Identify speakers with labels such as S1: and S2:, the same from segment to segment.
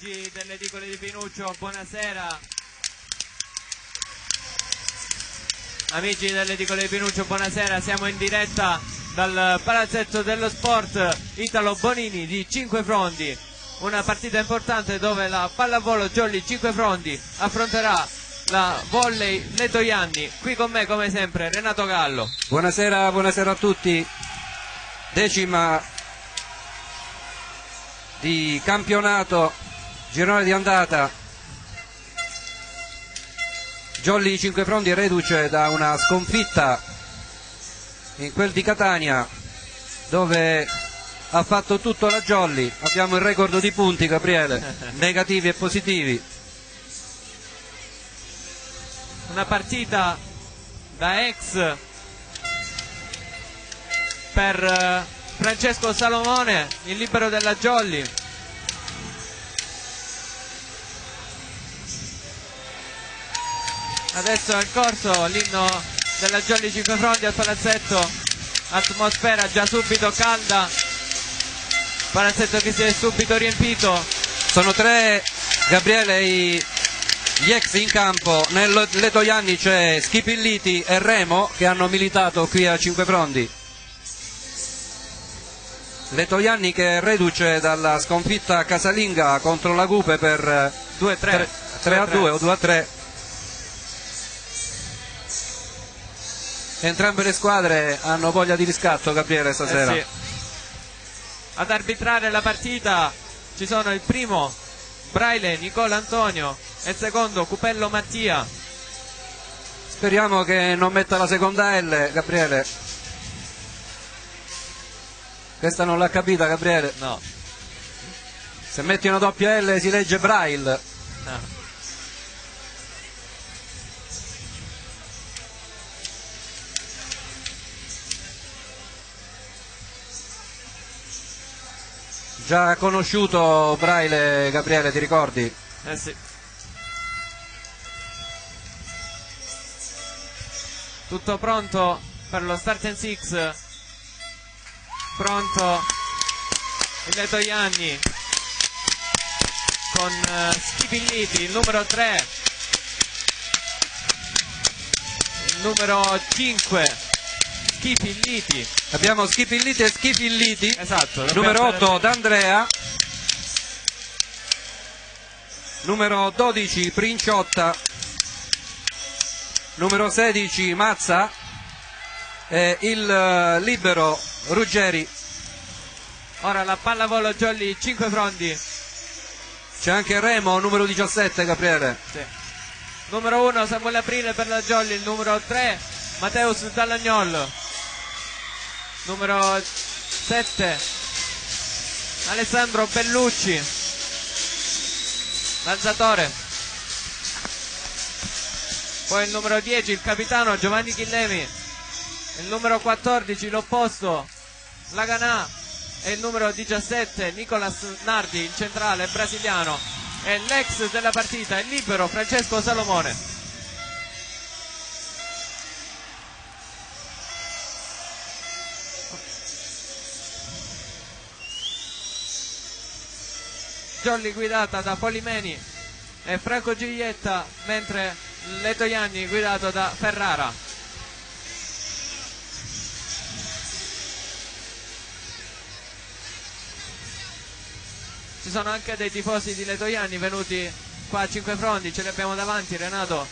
S1: Amici delle edicole di Pinuccio, buonasera. Amici delle edicole di Pinuccio, buonasera. Siamo in diretta dal Palazzetto dello Sport Italo Bonini di Cinquefrondi. Una partita importante dove la pallavolo Jolly Cinquefrondi affronterà la volley Letojanni. Qui con me, come sempre, Renato Gallo.
S2: Buonasera, buonasera a tutti. Decima di campionato, girone di andata. Jolly Cinquefrondi reduce da una sconfitta in quel di Catania, dove ha fatto tutto la Jolly. Abbiamo il record di punti, Gabriele, negativi e positivi.
S1: Una partita da ex per Francesco Salomone, il libero della Jolly. Adesso è in corso l'inno della Jolly Cinquefrondi al palazzetto, atmosfera già subito calda, palazzetto che si è subito riempito.
S2: Sono tre, Gabriele, gli ex in campo. Nel Letojanni c'è Schipilliti e Remo che hanno militato qui a Cinquefrondi. Letojanni che è reduce dalla sconfitta casalinga contro la Gupe per
S1: 2-3
S2: 3-2 o 2-3. Entrambe le squadre hanno voglia di riscatto, Gabriele, stasera.
S1: Sì. Ad arbitrare la partita ci sono il primo Braille Nicola Antonio e il secondo Cupello Mattia.
S2: Speriamo che non metta la seconda L, Gabriele. Questa non l'ha capita, Gabriele.
S1: No.
S2: Se metti una doppia L si legge Braille.
S1: No.
S2: Già conosciuto Braille, Gabriele, ti ricordi?
S1: Sì. Tutto pronto per lo start and six. Pronto il Letojanni con Schipilliti, il numero 3, il numero 5 Schipilliti.
S2: Abbiamo Schipilliti e Schifilliti.
S1: Esatto.
S2: Numero 8 D'Andrea. Numero 12 Princiotta. Numero 16 Mazza. E il libero Ruggeri.
S1: Ora la pallavolo Jolly Cinquefrondi.
S2: C'è anche Remo, numero 17, Gabriele.
S1: Sì. Numero 1 Samuele Aprile per la Jolly, il numero 3 Matteus Dallagnol, numero 7 Alessandro Bellucci, lanzatore. Poi il numero 10 il capitano Giovanni Chillemi, il numero 14 l'opposto Laganà e il numero 17 Nicolas Nardi, il centrale brasiliano, e l'ex della partita, il libero Francesco Salomone. Jolly guidata da Polimeni e Franco Giglietta, mentre Letojanni guidato da Ferrara. Ci sono anche dei tifosi di Letojanni venuti qua a Cinquefrondi, ce li abbiamo davanti, Renato.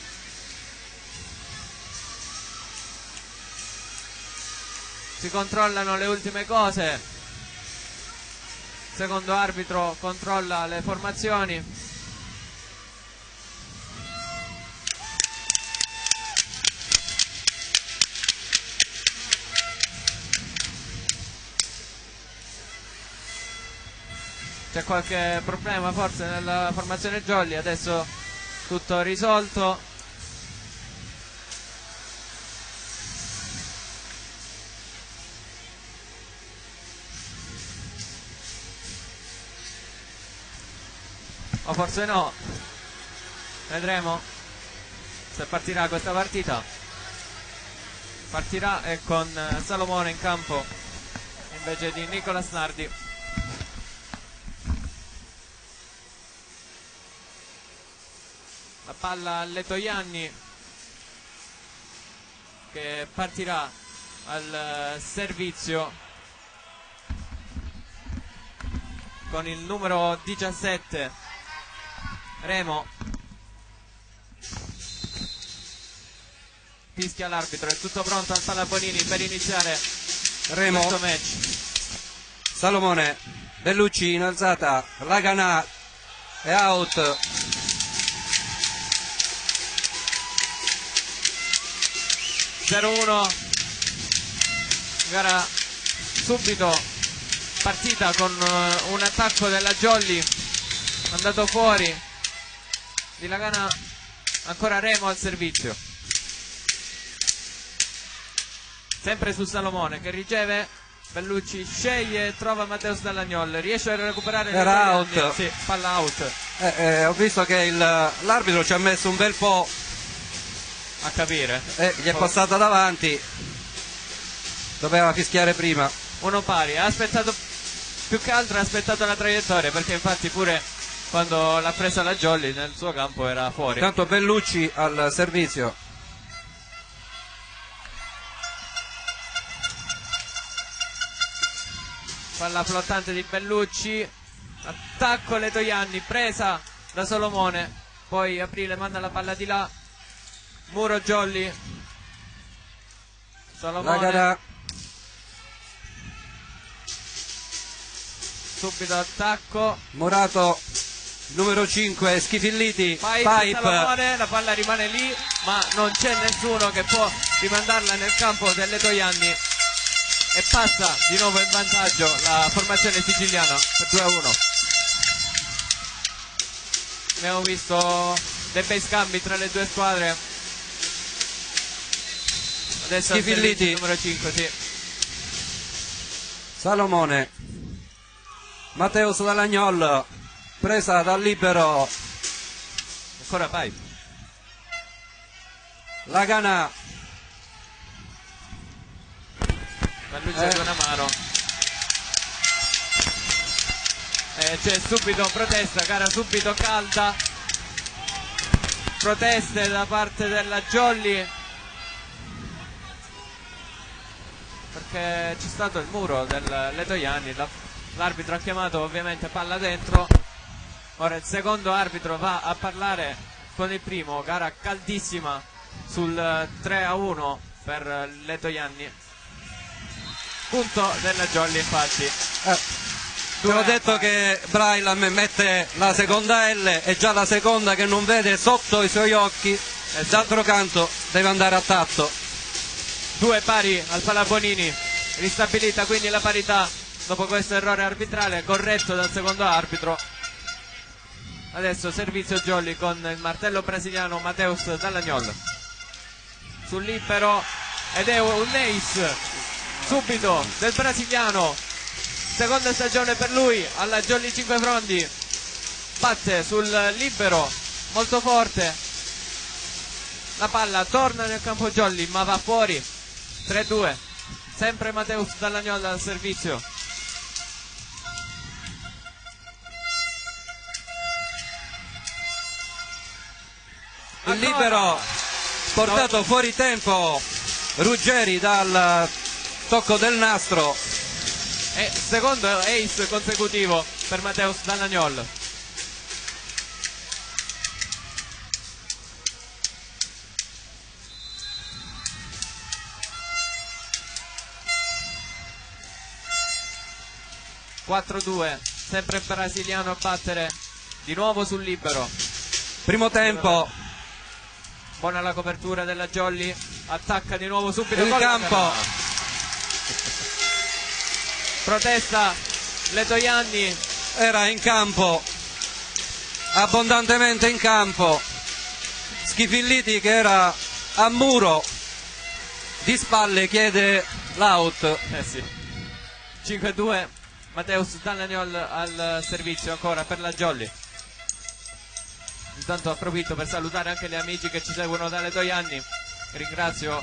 S1: Si controllano le ultime cose. Il secondo arbitro controlla le formazioni. C'è qualche problema forse nella formazione Jolly, adesso tutto risolto. O forse no, vedremo se partirà questa partita. Partirà e con Salomone in campo invece di Nicolas Nardi. palla a Letojanni che partirà al servizio con il numero 17 Remo. Fischia l'arbitro, è tutto pronto al Palla Bonini per iniziare
S2: Remo,
S1: questo match.
S2: Salomone, Bellucci in alzata, Laganà è out.
S1: Gara subito partita con un attacco della Jolly andato fuori di Laganà, ancora Remo al servizio, sempre su Salomone che riceve, Bellucci sceglie e trova Mateus Dallagnol, riesce a recuperare
S2: era out.
S1: Sì, palla out.
S2: Ho visto che l'arbitro ci ha messo un bel po'
S1: a capire,
S2: gli è passata davanti, doveva fischiare prima.
S1: Uno pari, ha aspettato, più che altro ha aspettato la traiettoria, perché infatti pure quando l'ha presa la Jolly nel suo campo era fuori.
S2: Tanto Bellucci al servizio.
S1: Palla flottante di Bellucci, attacco Letojanni, presa da Salomone, poi Aprile manda la palla di là, Muro Jolly, Salomone,
S2: Laganà,
S1: subito attacco,
S2: Morato, numero 5, Schifilliti,
S1: Pipe. Salomone, la palla rimane lì, ma non c'è nessuno che può rimandarla nel campo del Letojanni e passa di nuovo in vantaggio la formazione siciliana per 2-1. Abbiamo visto dei bei scambi tra le due squadre. Adesso
S2: Schifilliti,
S1: numero 5, sì.
S2: Salomone, Mateus Dallagnol, presa dal libero,
S1: Ancora Pipe.
S2: Laganà,
S1: Bellucci con Amaro. C'è subito protesta, gara subito calda. Proteste da parte della Jolly, perché c'è stato il muro del Letojanni. L'arbitro ha chiamato ovviamente palla dentro. Ora il secondo arbitro va a parlare con il primo. Gara caldissima sul 3-1 per Letojanni. Punto della Jolly, infatti.
S2: Ho detto che Brailam mette la seconda L, è già la seconda che non vede sotto i suoi occhi, d'altro canto deve andare a tatto.
S1: 2 pari al Palla Bonini, ristabilita quindi la parità dopo questo errore arbitrale corretto dal secondo arbitro. Adesso servizio Jolly con il martello brasiliano Mateus Dallagnol sul libero, ed è un ace subito del brasiliano, seconda stagione per lui alla Jolly 5 Frondi. Batte sul libero molto forte, la palla torna nel campo Jolly ma va fuori. 3-2, sempre Mateus Dallagnol al servizio.
S2: Il libero portato fuori tempo, Ruggeri dal tocco del nastro.
S1: E secondo ace consecutivo per Mateus Dallagnol. Sempre brasiliano a battere di nuovo sul libero.
S2: Primo tempo,
S1: buona la copertura della Jolly, attacca di nuovo subito
S2: il campo,
S1: protesta Letojanni,
S2: era in campo, abbondantemente in campo, Schifilliti che era a muro, di spalle chiede l'out.
S1: Sì. 5-2, Mateus Dallagnol al servizio ancora per la Jolly. Intanto approfitto per salutare anche gli amici che ci seguono da Letojanni. Ringrazio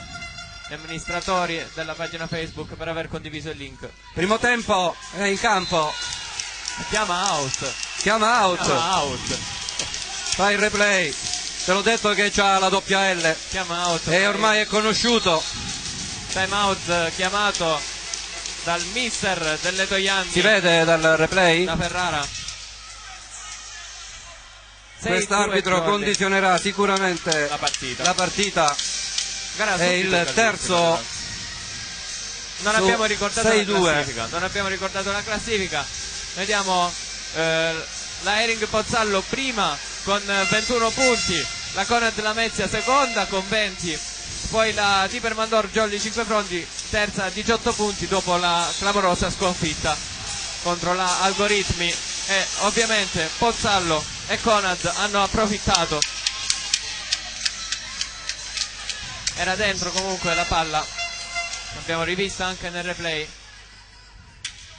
S1: gli amministratori della pagina Facebook per aver condiviso il link.
S2: Primo tempo è in campo,
S1: Chiama out.
S2: chiama out,
S1: Chiama out.
S2: fa il replay, te l'ho detto che c'ha la doppia L
S1: Chiama out.
S2: e ormai è conosciuto.
S1: Time out chiamato dal mister delle Togliani.
S2: Si vede dal replay?
S1: Da Ferrara.
S2: Quest'arbitro condizionerà sicuramente
S1: la partita.
S2: E il terzo
S1: non abbiamo ricordato
S2: 6-2.
S1: la classifica. Non abbiamo ricordato la classifica. Vediamo la Hering Pozzallo prima con 21 punti, la Conad Lamezia seconda con 20, poi la Tiper Mandor Jolly 5 Frondi terza a 18 punti dopo la clamorosa sconfitta contro la Algoritmi, e ovviamente Pozzallo e Conad hanno approfittato. Era dentro comunque la palla, l'abbiamo rivista anche nel replay.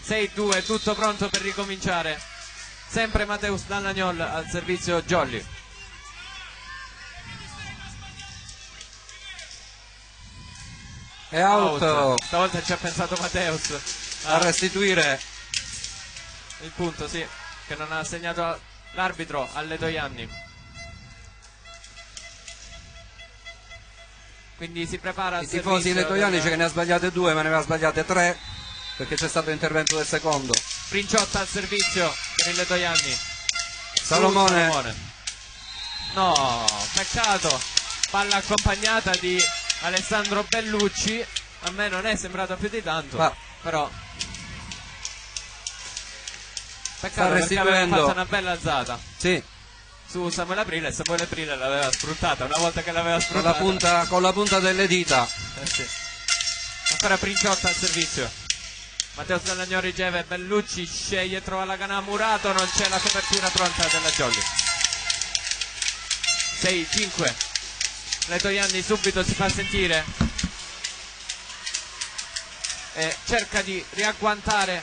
S1: 6-2, tutto pronto per ricominciare. Sempre Mateus Dallagnol al servizio Jolly.
S2: È out.
S1: Stavolta ci ha pensato Mateus
S2: a restituire
S1: il punto, sì, che non ha assegnato l'arbitro alle Togliani. Quindi si prepara
S2: i tifosi lettoiani che ne ha sbagliate 2, ma ne aveva sbagliate 3 perché c'è stato l'intervento del secondo.
S1: Princiotta al servizio per i lettoiani.
S2: Salomone.
S1: No, peccato. Palla accompagnata di Alessandro Bellucci. A me non è sembrato più di tanto, però peccato perché aveva fatto una bella alzata.
S2: Sì.
S1: Su Samuele Aprile, e Samuele Aprile l'aveva sfruttata. Una volta che l'aveva sfruttata
S2: con la punta delle dita.
S1: Sì. Ancora Princiotta al servizio. Matteo Dallagnol riceve, Bellucci sceglie, trova la canna Murato, non c'è la copertura pronta della Jolly. 6-5. Letoianni subito si fa sentire e cerca di riagguantare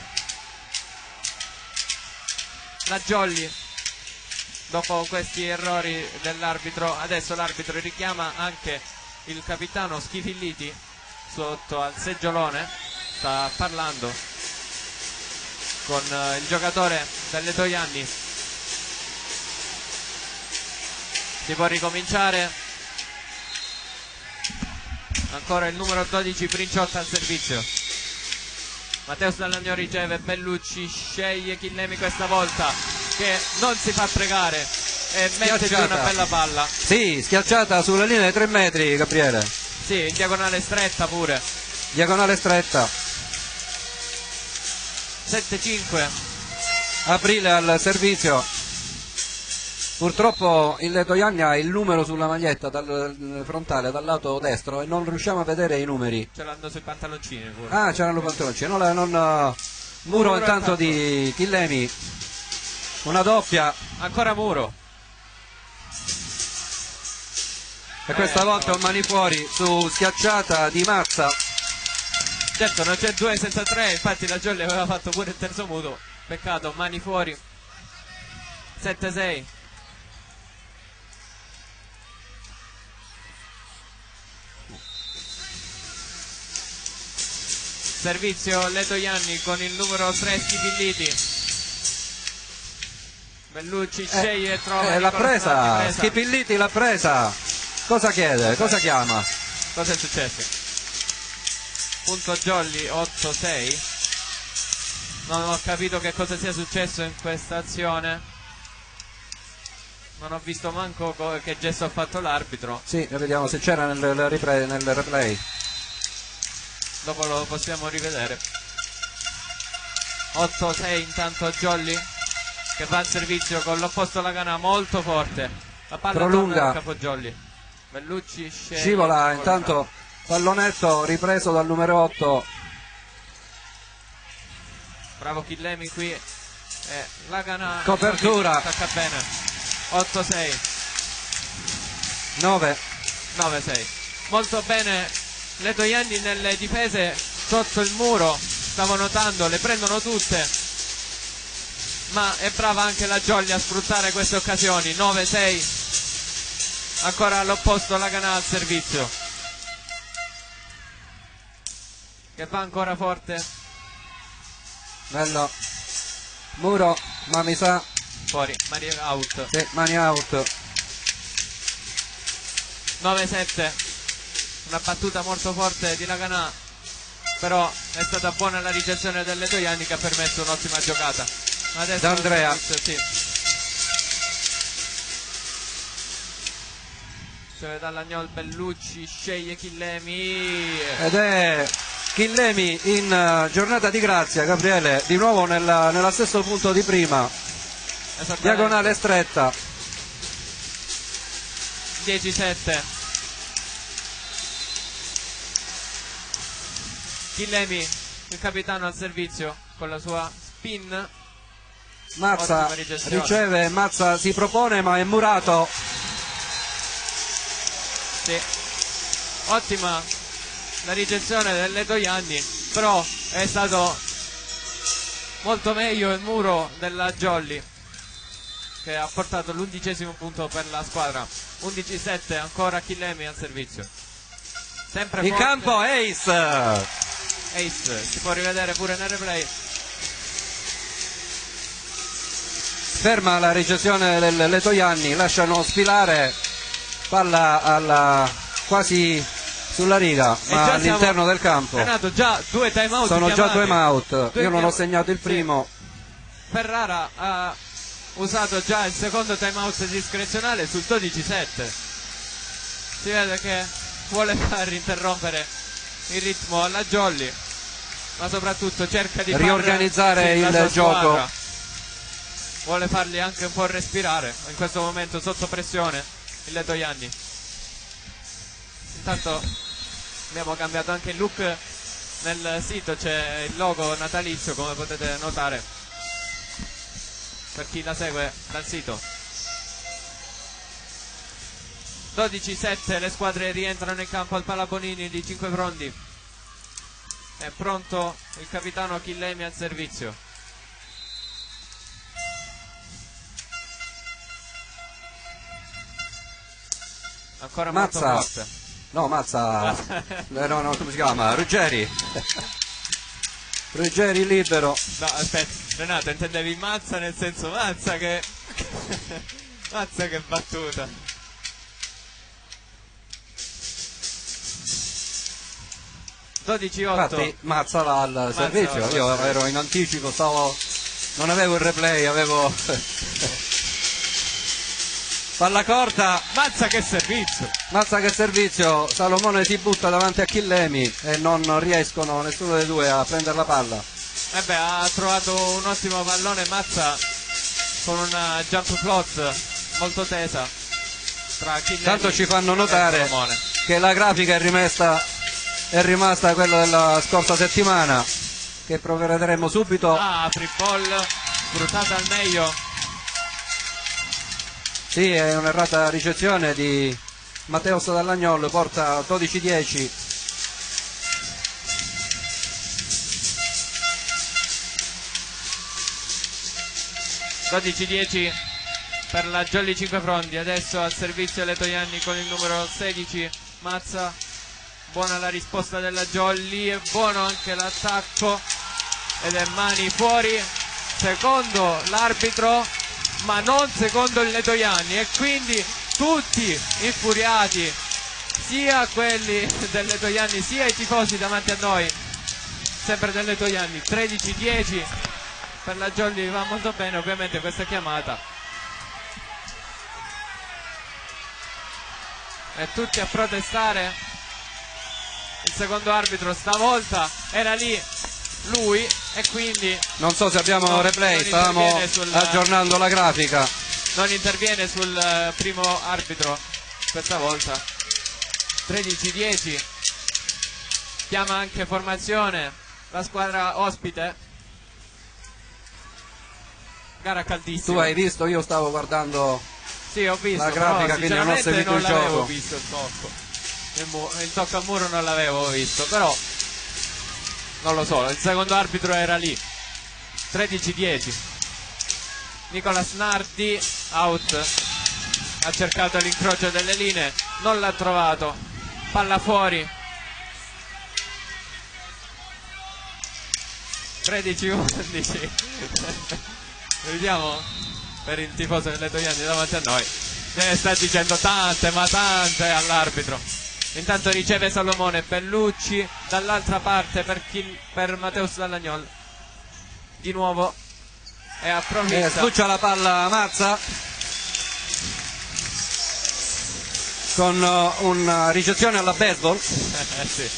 S1: la Jolly dopo questi errori dell'arbitro. Adesso l'arbitro richiama anche il capitano Schifilliti sotto al seggiolone, sta parlando con il giocatore delle Togliani. Si può ricominciare. Ancora il numero 12 Princiotta al servizio. Mateus Dallagnol riceve, Bellucci sceglie Chillemi questa volta, che non si fa pregare e mette giù una bella palla.
S2: Sì, schiacciata sulla linea dei 3 metri, Gabriele.
S1: Sì, in diagonale stretta pure.
S2: Diagonale stretta.
S1: 7-5.
S2: Aprile al servizio. Purtroppo il Letoianni ha il numero sulla maglietta dal frontale, dal lato destro, e non riusciamo a vedere i numeri.
S1: Ce l'hanno sui pantaloncini pure.
S2: Ah, c'erano i pantaloncini. Muro intanto di Chillemi. Una doppia.
S1: Ancora Muro.
S2: E questa volta un mani fuori su schiacciata di Mazza.
S1: Certo, non c'è 2 senza 3, infatti la Jolly aveva fatto pure il terzo muto. Peccato, mani fuori. 7-6. Servizio Letoianni con il numero 3 Schifilliti. Bellucci sceglie e trova
S2: l'ha presa. Schifilliti l'ha presa. Cosa chiede? Cosa chiama?
S1: Cosa è successo? Punto Jolly 8-6. Non ho capito che cosa sia successo in questa azione. Non ho visto manco che gesto ha fatto l'arbitro.
S2: Sì, vediamo se c'era nel replay.
S1: Dopo lo possiamo rivedere. 8-6 intanto Jolly, che va al servizio con l'opposto alla canna molto forte. La palla torna al capo Jolly. Bellucci
S2: scivola intanto, pallonetto ripreso dal numero 8.
S1: Bravo Chillemi qui. La canna
S2: copertura.
S1: Attacca bene. 8-6. 9-6. Molto bene le Togliani nelle difese sotto il muro. Stavo notando, le prendono tutte, ma è brava anche la Jolly a sfruttare queste occasioni. 9-6. Ancora all'opposto la canna al servizio, che va ancora forte.
S2: Bello. Muro, ma mi sa
S1: fuori, mani out.
S2: Sì, mani out.
S1: 9-7, una battuta molto forte di Laganà, però è stata buona la ricezione del Letojanni che ha permesso un'ottima giocata. Adesso
S2: D'Andrea.
S1: sì. Dall'Agnol Bellucci sceglie Chillemi
S2: ed è Chillemi in giornata di grazia, Gabriele, di nuovo nello stesso punto di prima, diagonale stretta.
S1: 10-7. Chillemi, il capitano al servizio con la sua spin.
S2: Mazza riceve, Mazza si propone ma è murato.
S1: Sì. Ottima la ricezione del Letojanni, però è stato molto meglio il muro della Jolly che ha portato l'11° punto per la squadra. 11-7, ancora Chillemi al servizio. Sempre
S2: in
S1: forte.
S2: campo Ace,
S1: si può rivedere pure nel replay.
S2: ferma la ricezione del Letojanni, lasciano sfilare palla quasi sulla riga, ma all'interno del campo.
S1: Renato, già 2 time out
S2: sono
S1: chiamati.
S2: già 2 out, io non ho segnato il primo.
S1: Ferrara ha usato già il secondo time out discrezionale sul 12-7. Si vede che vuole far interrompere il ritmo alla Jolly, ma soprattutto cerca di
S2: riorganizzare il gioco.
S1: Vuole farli anche un po' respirare in questo momento sotto pressione il Letojanni. Intanto abbiamo cambiato anche il look nel sito, c'è il logo natalizio come potete notare per chi la segue dal sito. 12-7, le squadre rientrano in campo al Palabonini di Cinque Frondi. È pronto il capitano Chillemi al servizio. Ancora
S2: Mazza.
S1: molto forte.
S2: No, Mazza. No, come si chiama? Ruggeri. Ruggeri libero.
S1: No, aspetta, Renato, intendevi Mazza nel senso Mazza che... Mazza che battuta.
S2: Infatti Mazza va al servizio, io ero in anticipo, non avevo il replay, avevo palla corta.
S1: Mazza che servizio!
S2: Mazza che servizio, Salomone si butta davanti a Chillemi e non riescono nessuno dei due a prendere la palla.
S1: Ha trovato un ottimo pallone Mazza con una jump float molto tesa tra Chillemi.
S2: Tanto ci fanno notare che la grafica è rimasta quella della scorsa settimana, che provvederemo subito.
S1: Free ball sfruttata al meglio.
S2: Sì, è un'errata ricezione di Matteo Dall'Agnol, porta 12-10.
S1: per la Jolly Cinque Frondi. Adesso al servizio Letojanni con il numero 16 Mazza. Buona la risposta della Jolly, è buono anche l'attacco ed è mani fuori, secondo l'arbitro ma non secondo il Letojanni, e quindi tutti infuriati, sia quelli del Letojanni sia i tifosi davanti a noi, sempre del Letojanni. 13-10 per la Jolly, va molto bene ovviamente questa chiamata, e tutti a protestare. Il secondo arbitro stavolta era lì lui, e quindi
S2: non so se abbiamo replay, stavamo aggiornando la grafica.
S1: Non interviene sul primo arbitro questa volta. 13-10, chiama anche formazione la squadra ospite. Gara caldissima.
S2: Tu hai visto? Io stavo guardando.
S1: Sì, ho visto
S2: la grafica, quindi non ho seguito il gioco.
S1: Non l'avevo visto il tocco. Il tocco al muro non l'avevo visto, però non lo so, il secondo arbitro era lì. 13-10. Nicolas Nardi out, ha cercato l'incrocio delle linee, non l'ha trovato, palla fuori. 13-11. Vediamo per il tifoso del Letojanni davanti a noi. sta dicendo tante, ma tante all'arbitro. Intanto riceve Salomone, Bellucci dall'altra parte per Mateus Dallagnol. Di nuovo e approfitta.
S2: Sbuccia la palla Mazza con una ricezione alla baseball.
S1: Sì.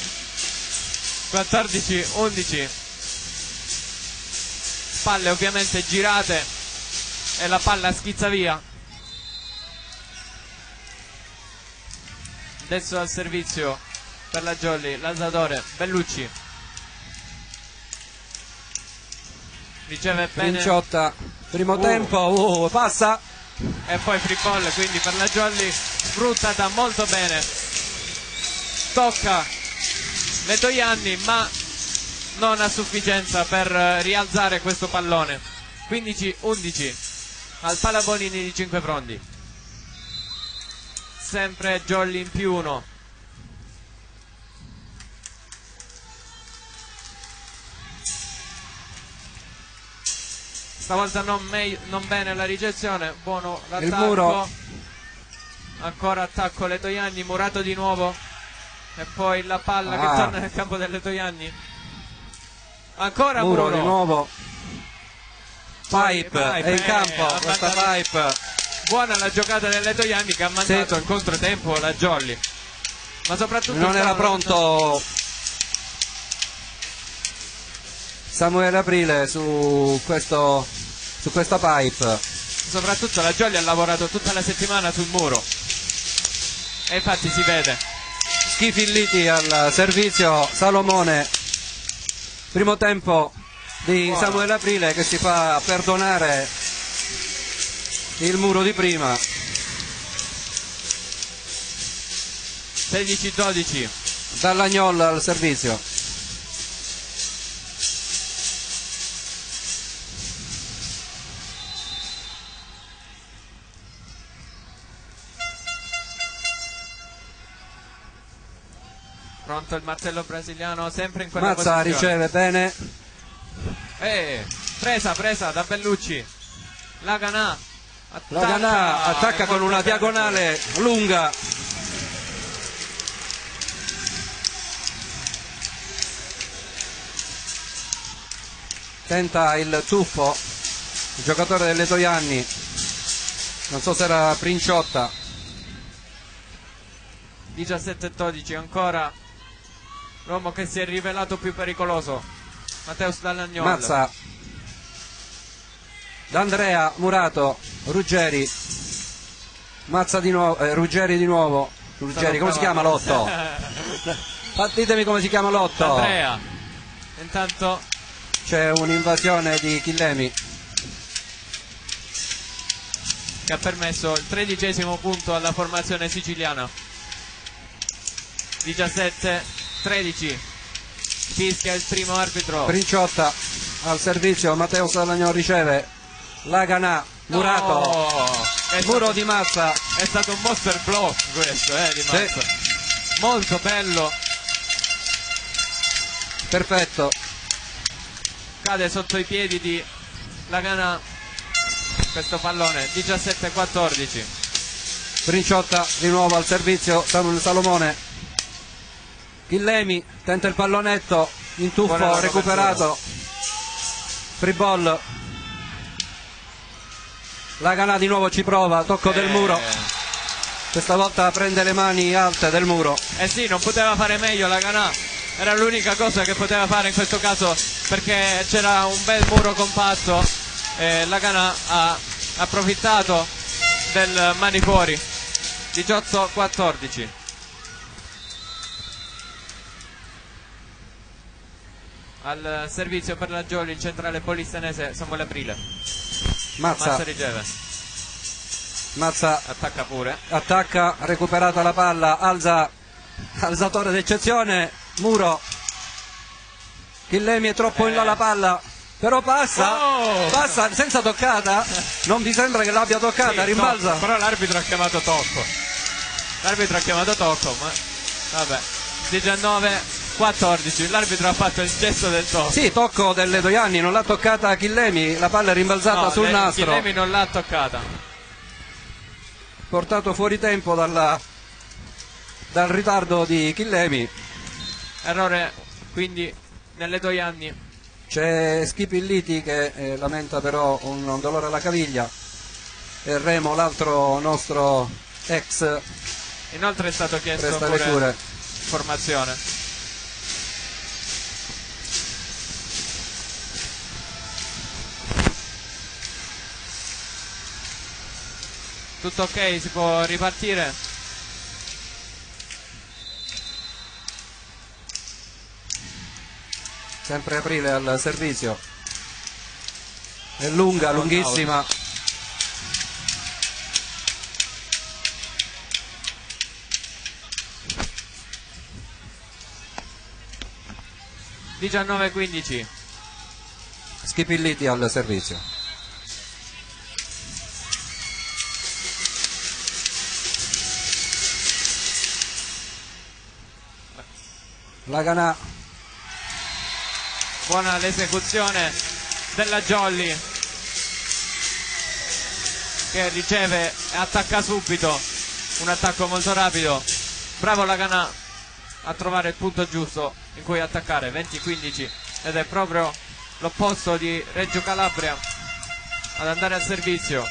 S1: 14-11. Palle ovviamente girate e la palla schizza via. Adesso al servizio per la Jolly, l'alzatore Bellucci. Riceve bene.
S2: Pinciotta, primo tempo, passa.
S1: E poi free ball, quindi per la Jolly, sfruttata molto bene. Tocca Letojanni, ma non a sufficienza per rialzare questo pallone. 15-11 al Palabonini di Cinquefrondi. Sempre Jolly in +1. Stavolta non bene la ricezione, buono l'attacco.
S2: Il muro.
S1: Ancora attacco Letojanni, murato di nuovo. E poi la palla che torna nel campo del Letojanni. Ancora muro
S2: di nuovo. Pipe è in campo, questa
S1: Pipe.
S2: Pipe.
S1: Buona la giocata del Letojanni che ha mandato in controtempo la Jolly. Ma soprattutto
S2: non era pronto Samuele Aprile su questa Pipe.
S1: Soprattutto la Jolly ha lavorato tutta la settimana sul muro. E infatti si vede.
S2: Schifilliti al servizio Salomone. Primo tempo di Samuele Aprile che si fa perdonare il muro di prima.
S1: 16-12.
S2: Dallagnol al servizio.
S1: Pronto il martello brasiliano, sempre in quella
S2: Mazza
S1: posizione.
S2: riceve bene.
S1: Presa da Bellucci. Laganà
S2: attacca con una diagonale lunga. Tenta il tuffo il giocatore del Letojanni, non so se era Princiotta.
S1: 17-12 ancora l'uomo che si è rivelato più pericoloso, Mateus Dallagnol.
S2: Mazza, D'Andrea, Murato, Ruggeri, Mazza di nuovo, Ruggeri di nuovo. Ruggeri, come si chiama l'otto? Ditemi come si chiama l'otto.
S1: Andrea. Intanto
S2: c'è un'invasione di Chillemi
S1: che ha permesso il 13° punto alla formazione siciliana. 17-13. Fischia il primo arbitro.
S2: Princiotta al servizio, Matteo Dallagnol riceve. Laganà, Murato, muro di Mazza.
S1: È stato un monster block questo di Mazza. Sì. Molto bello.
S2: Perfetto.
S1: Cade sotto i piedi di Laganà questo pallone. 17-14.
S2: Princiotta di nuovo al servizio, Salomone. Chillemi tenta il pallonetto in tuffo, recuperato. Free ball. Laganà di nuovo ci prova, tocco del muro. Questa volta prende le mani alte del muro.
S1: Sì, non poteva fare meglio Laganà. Era l'unica cosa che poteva fare in questo caso, perché c'era un bel muro compatto e Laganà ha approfittato del mani fuori. 18-14. Al servizio per la Jolly il centrale polistanese Samuele Aprile. Mazza riceve.
S2: Mazza
S1: attacca pure.
S2: Attacca, recuperata la palla, alzatore d'eccezione, muro. Chillemi è troppo in là la palla, però passa senza toccata. Non vi sembra che l'abbia toccata, rimbalza.
S1: Però l'arbitro ha chiamato tocco. Ma vabbè. 19-14, l'arbitro ha fatto il gesto del tocco.
S2: Sì, tocco del Letojanni, non l'ha toccata Chillemi, la palla è rimbalzata sul nastro.
S1: Chillemi non l'ha toccata.
S2: portato fuori tempo dal ritardo di Chillemi.
S1: Errore quindi nelle Toianni.
S2: C'è Schipilliti che lamenta però un dolore alla caviglia, e Remo, l'altro nostro ex,
S1: Inoltre è stato chiesto
S2: presta le
S1: pure
S2: cure.
S1: formazione. Tutto ok, si può ripartire.
S2: Sempre Aprile al servizio, è lunga, lunghissima.
S1: Out. 19-15.
S2: Schipilliti al servizio. Laganà,
S1: Buona l'esecuzione della Jolly, che riceve e attacca subito, un attacco molto rapido. Bravo Laganà a trovare il punto giusto in cui attaccare. 20-15, ed è proprio l'opposto di Reggio Calabria ad andare al servizio.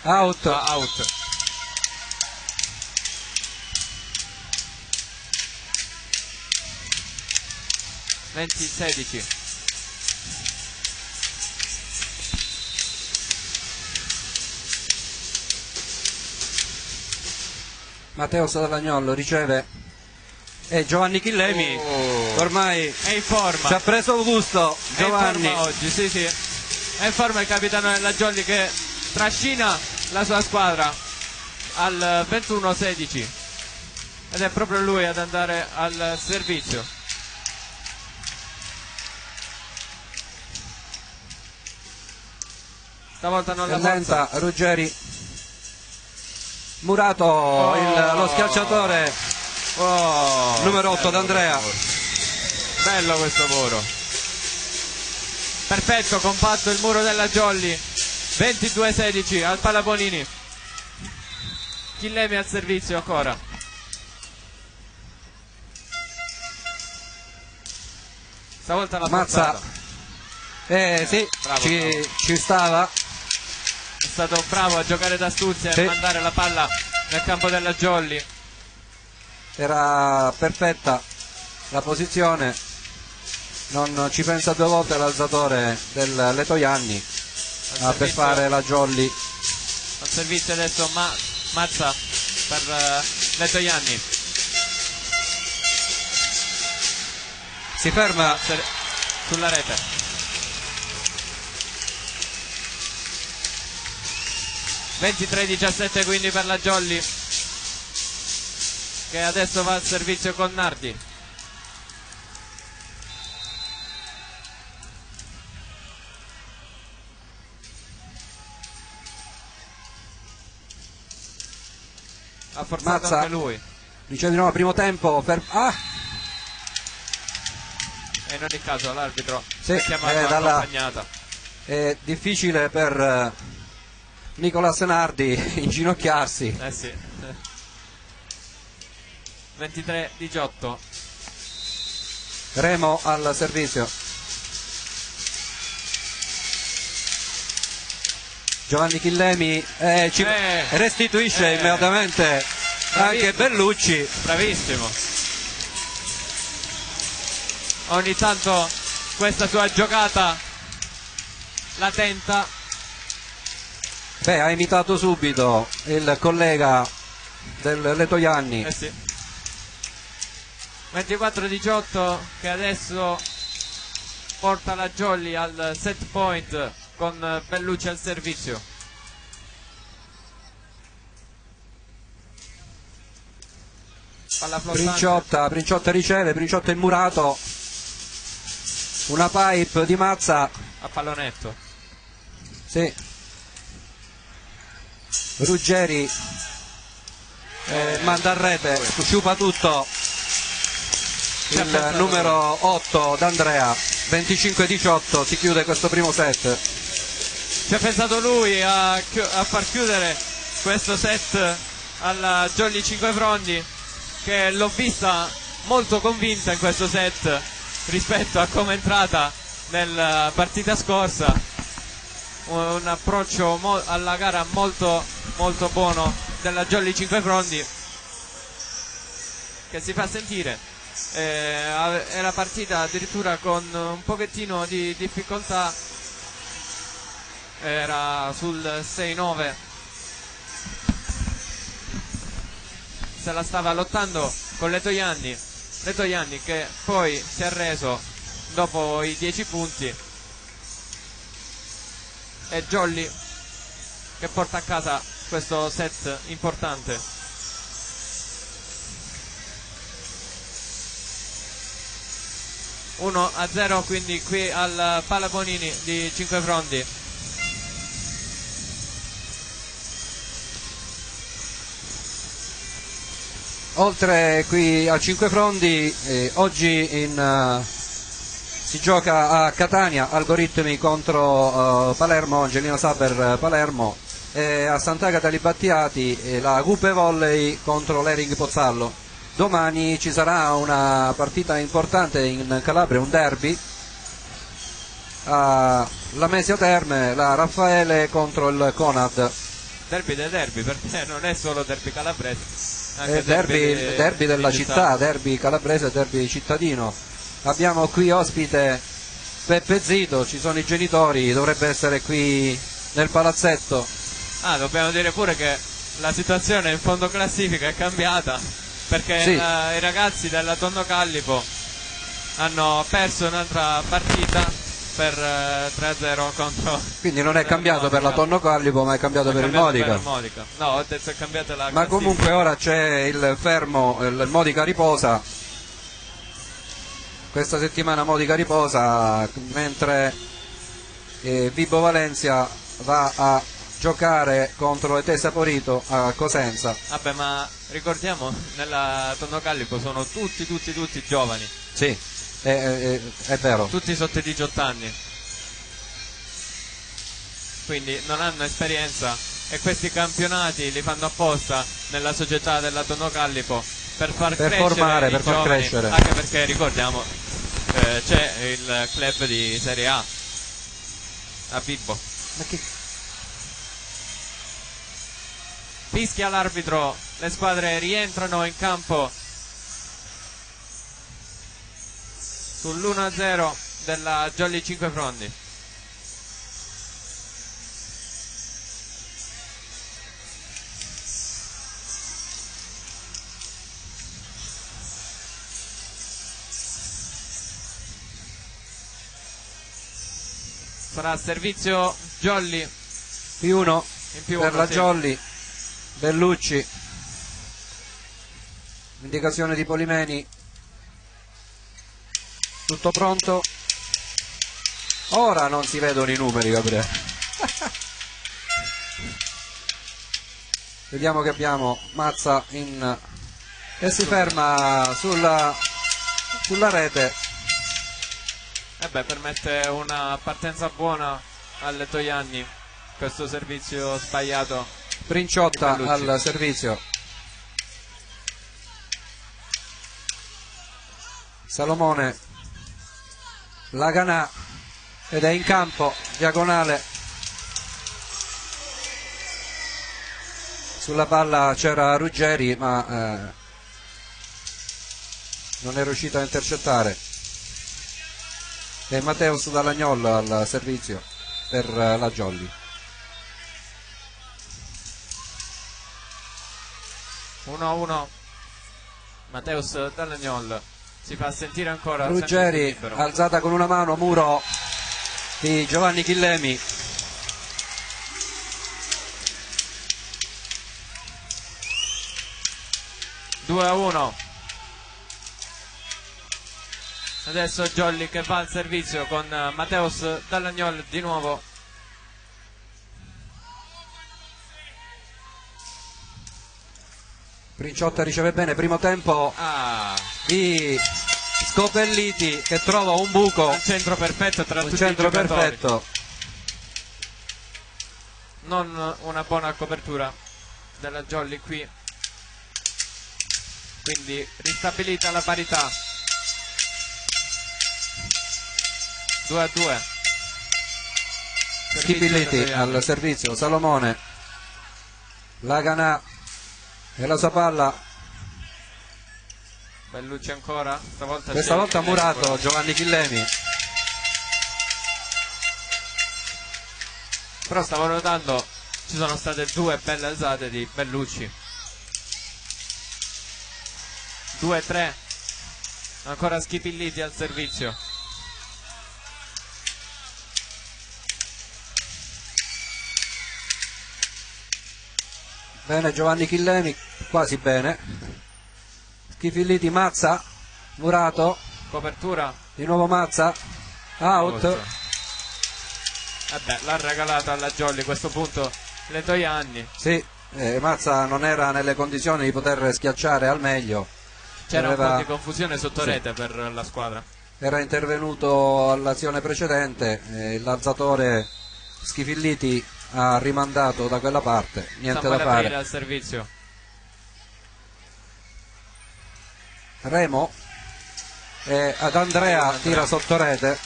S2: out.
S1: Out. (20-16).
S2: Matteo Sadagnolo riceve, e Giovanni Chillemi ormai
S1: È in forma.
S2: ci ha preso gusto.
S1: È in
S2: Giovanni,
S1: forma oggi, sì sì. È in forma il capitano della Jolly, che trascina la sua squadra al 21-16. Ed è proprio lui ad andare al servizio. Stavolta non la
S2: tendenta,
S1: forza.
S2: Ruggeri, Murato, lo schiacciatore numero 8 d'Andrea.
S1: Bello questo muro. Perfetto, compatto il muro della Jolly. 22-16 al Palabolini. Chillemi al servizio ancora. Stavolta la
S2: Mazza,
S1: forzata.
S2: sì,
S1: Bravo,
S2: ci stava.
S1: È stato bravo a giocare d'astuzia
S2: Sì.
S1: e mandare la palla nel campo della Jolly.
S2: Era perfetta la posizione, non ci pensa due volte l'alzatore del Letoianni a per fare la Jolly.
S1: Al servizio adesso Mazza per Letoianni.
S2: Si ferma
S1: Sulla rete. (23-17) quindi per la Jolly, che adesso va al servizio con Nardi. Ha forzato
S2: Mazza.
S1: anche lui,
S2: riceve di nuovo primo tempo per...
S1: e in ogni caso l'arbitro
S2: Sì,
S1: è chiamato accompagnata.
S2: è difficile per Nicolas Nardi inginocchiarsi.
S1: Sì. 23-18.
S2: Remo al servizio. Giovanni Chillemi restituisce immediatamente anche Bellucci.
S1: Bravissimo. Ogni tanto questa sua giocata la tenta.
S2: Ha imitato subito il collega del Letoianni.
S1: Sì. 24-18, che adesso porta la Jolly al set point con Bellucci al servizio. Palla flottante.
S2: Princiotta riceve, Princiotta immurato, una pipe di Mazza.
S1: A pallonetto.
S2: Sì. Ruggeri manda a rete, sciupa tutto il numero 8 d'Andrea. 25-18 si chiude questo primo set.
S1: ci ha pensato lui a far chiudere questo set alla Jolly Cinquefrondi, che l'ho vista molto convinta in questo set rispetto a come è entrata nella partita scorsa. Un approccio alla gara molto molto buono della Jolly Cinquefrondi, che si fa sentire. Era partita addirittura con un pochettino di difficoltà, era sul 6-9, se la stava lottando con Letojanni che poi si è arreso dopo i 10 punti, e Jolly che porta a casa questo set importante. Uno a 0 quindi qui al Pala Bonini di Cinquefrondi.
S2: Oltre qui a Cinquefrondi, oggi si gioca a Catania, Algoritmi contro Palermo, Angelino Saper Palermo, e a Sant'Agata Libattiati la Gupe Volley contro l'Ering Pozzallo. Domani ci sarà una partita importante in Calabria, un derby, la Mesio Terme, la Raffaele contro il Conad.
S1: Derby dei derby, perché non è solo derby calabrese, anche
S2: derby della città, derby calabrese e derby cittadino. Abbiamo qui ospite Peppe Zito, ci sono i genitori, dovrebbe essere qui nel palazzetto.
S1: Dobbiamo dire pure che la situazione in fondo classifica è cambiata, perché
S2: sì,
S1: i ragazzi della Tonno Callipo hanno perso un'altra partita per 3-0 contro.
S2: Quindi non è cambiato per la Tonno Callipo, ma è cambiato per il Modica.
S1: No, ho detto è cambiata la
S2: ma comunque ora c'è il fermo, il Modica riposa. Questa settimana Modica riposa, mentre Vibo Valencia va a giocare contro Ete Saporito a Cosenza.
S1: Vabbè, ma ricordiamo, nella Tonno Callipo sono tutti giovani.
S2: Sì, è vero.
S1: Tutti sotto i 18 anni. Quindi non hanno esperienza, e questi campionati li fanno apposta nella società della Tonno Callipo per far crescere, anche perché ricordiamo c'è il club di Serie A a Vibo. Fischia l'arbitro, le squadre rientrano in campo sull'1-0 della Jolly Cinquefrondi. Sarà servizio Jolly,
S2: +1 per la
S1: sì.
S2: Jolly. Bellucci, indicazione di Polimeni, tutto pronto. Ora non si vedono i numeri, Gabriele. Vediamo che abbiamo Mazza che si ferma sulla rete.
S1: Permette una partenza buona alle Toianni questo servizio sbagliato.
S2: Princiotta al servizio. Salomone, Laganà, ed è in campo, diagonale. Sulla palla c'era Ruggeri, ma non è riuscito a intercettare. E Matteus Dalagnol al servizio per la Jolly.
S1: 1-1. Matteus Dalagnol si fa sentire ancora.
S2: Ruggeri, alzata con una mano, muro di Giovanni Chillemi.
S1: (2-1). Adesso Jolly che va al servizio con Matteus Dalagnol di nuovo.
S2: Princiotta riceve bene, primo tempo di Scopelliti che trova un buco.
S1: Un centro perfetto tra tutti
S2: i giocatori.
S1: Perfetto. non una buona copertura della Jolly qui, quindi ristabilita la parità. 2-2.
S2: Schipilliti al servizio, Salomone, Laganà e la sua palla.
S1: Bellucci ancora,
S2: questa volta Murato, ancora. Giovanni Chillemi.
S1: Però stavo notando, ci sono state due belle alzate di Bellucci. 2-3. Ancora Schipilliti al servizio.
S2: Bene Giovanni Chillemi, quasi bene. Schipilliti, Mazza, Murato,
S1: copertura,
S2: di nuovo Mazza, out.
S1: Vabbè, l'ha regalata alla Jolly questo punto Letojanni.
S2: Sì, Mazza non era nelle condizioni di poter schiacciare al meglio.
S1: C'era un po' di confusione sotto rete per la squadra.
S2: Era intervenuto all'azione precedente, l'alzatore Schipilliti ha rimandato da quella parte, niente da fare.
S1: Al servizio.
S2: Remo ad Andrea tira sotto rete.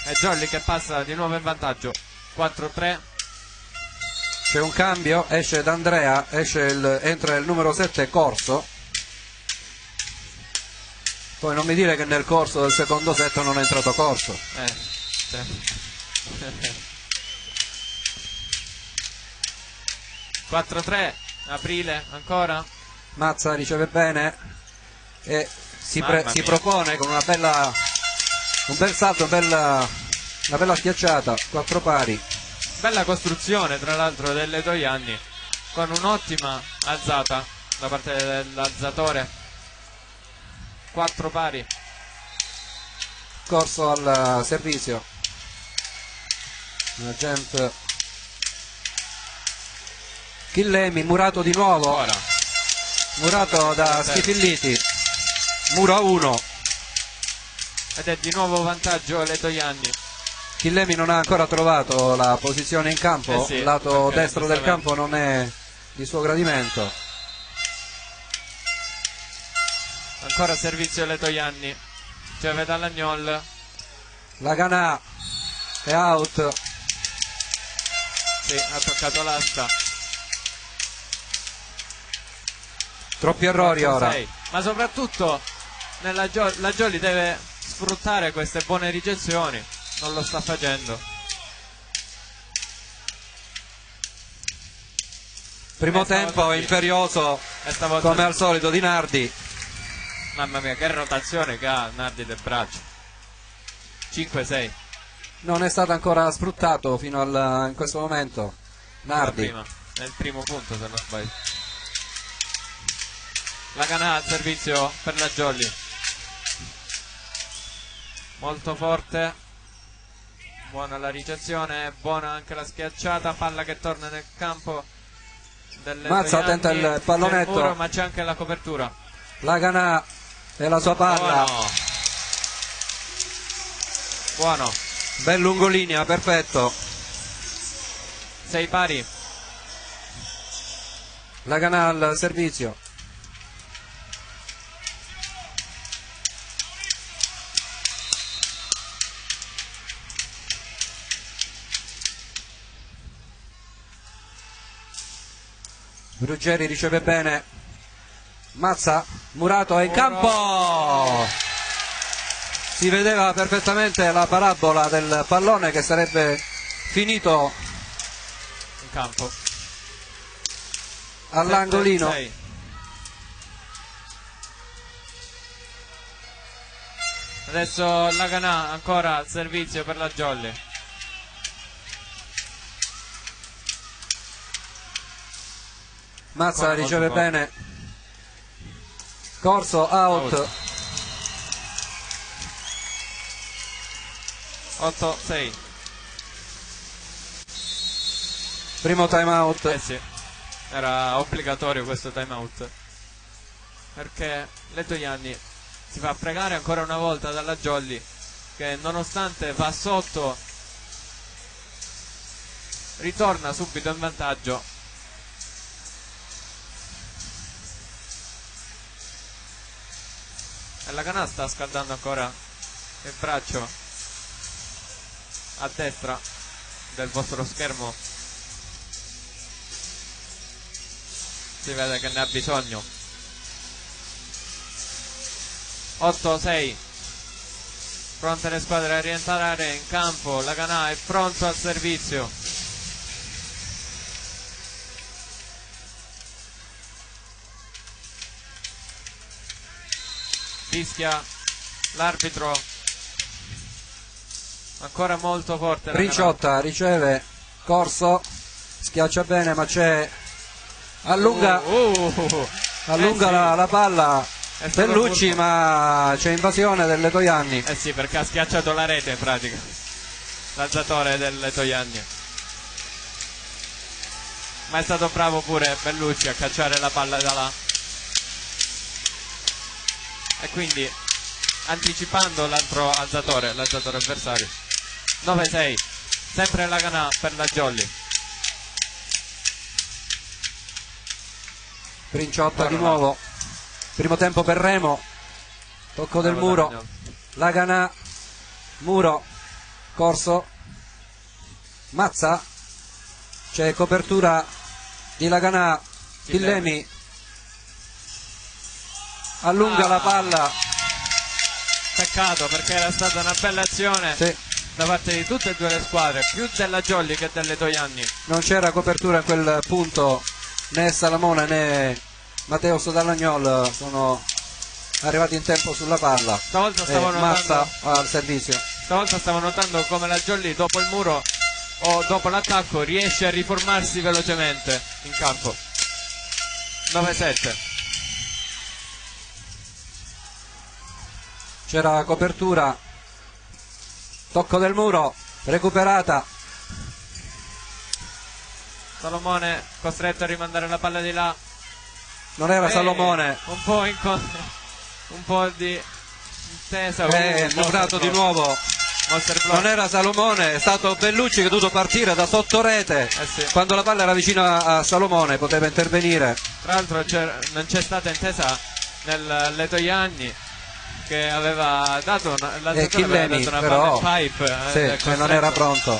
S1: È Jolly che passa di nuovo in vantaggio. 4-3.
S2: C'è un cambio, esce D'Andrea, entra il numero 7 Corso. Poi non mi dire che nel corso del secondo set non è entrato Corso.
S1: Sì. 4-3. Aprile ancora.
S2: Mazza riceve bene e si propone con un bel salto, una bella schiacciata, 4 pari.
S1: Bella costruzione tra l'altro del Letojanni, con un'ottima alzata da parte dell'alzatore. 4 pari.
S2: Corso al servizio. Una jump. Chillemi, Murato di nuovo.
S1: Ora.
S2: Murato da Schipilliti. Muro a 1.
S1: Ed è di nuovo vantaggio Letojanni.
S2: Chillemi non ha ancora trovato la posizione in campo,
S1: sì,
S2: il lato destro del campo non è di suo gradimento.
S1: Ancora servizio Letojanni, riceve dall'Agnol.
S2: Laganà è out.
S1: Sì, ha toccato l'asta.
S2: Troppi errori
S1: 4,
S2: ora.
S1: 6. Ma soprattutto la Jolly deve sfruttare queste buone ricezioni. Non lo sta facendo.
S2: Primo tempo imperioso come al solito di Nardi.
S1: Mamma mia, che rotazione che ha Nardi del braccio. 5-6.
S2: Non è stato ancora sfruttato fino in questo momento Nardi.
S1: Nel primo punto se non sbaglio. Laganà al servizio per la Jolly. Molto forte. Buona la ricezione, buona anche la schiacciata, palla che torna nel campo delle
S2: Mazza tenta il pallonetto,
S1: muro, ma c'è anche la copertura.
S2: Laganà e la sua palla.
S1: Buono.
S2: Bel lungolinea, perfetto.
S1: 6 pari.
S2: Laganà al servizio. Ruggeri riceve bene. Mazza, Murato è in campo. Si vedeva perfettamente la parabola del pallone che sarebbe finito
S1: in campo
S2: all'angolino.
S1: 7-6. Adesso Laganà ancora al servizio per la Jolly.
S2: Mazza riceve bene. Corso out.
S1: 8-6.
S2: Primo time out.
S1: Eh sì, era obbligatorio questo time out, perché Letojanni si fa fregare ancora una volta dalla Jolly, che nonostante va sotto ritorna subito in vantaggio. E la Canà sta scaldando ancora il braccio a destra del vostro schermo, si vede che ne ha bisogno. 8-6, pronte le squadre a rientrare in campo, la Canà è pronto al servizio. Fischia l'arbitro, ancora molto forte la
S2: Princiotta riceve, corso, schiaccia bene ma c'è, allunga
S1: sì.
S2: la palla Bellucci, ma c'è invasione del Letojanni.
S1: Eh sì, perché ha schiacciato la rete in pratica l'alzatore del Letojanni, ma è stato bravo pure Bellucci a cacciare la palla da là e quindi anticipando l'altro alzatore, l'alzatore avversario. 9-6, sempre la Canà per la Jolly.
S2: Princiotta di nuovo, primo tempo per Remo, tocco del muro, la Canà, muro, corso, Mazza, c'è copertura di la Canà, Chillemi allunga la palla,
S1: peccato perché era stata una bella azione da parte di tutte e due le squadre, più della Jolly che delle Letojanni.
S2: Non c'era copertura in quel punto, né Salamone né Matteo Sodallagnol sono arrivati in tempo sulla palla.
S1: Stavolta stavo
S2: Mazza al servizio.
S1: Stavolta stavo notando come la Jolly dopo il muro o dopo l'attacco riesce a riformarsi velocemente in campo. 9-7.
S2: C'era copertura, tocco del muro, recuperata.
S1: Salomone costretto a rimandare la palla di là.
S2: Non era Salomone.
S1: Un po' di intesa.
S2: Murato di nuovo. Non era Salomone, è stato Bellucci che è dovuto partire da sotto rete.
S1: Sì.
S2: Quando la palla era vicina a Salomone poteva intervenire.
S1: Tra l'altro non c'è stata intesa nel Letojanni, che aveva dato
S2: Chillemi però
S1: pipe,
S2: non era pronto,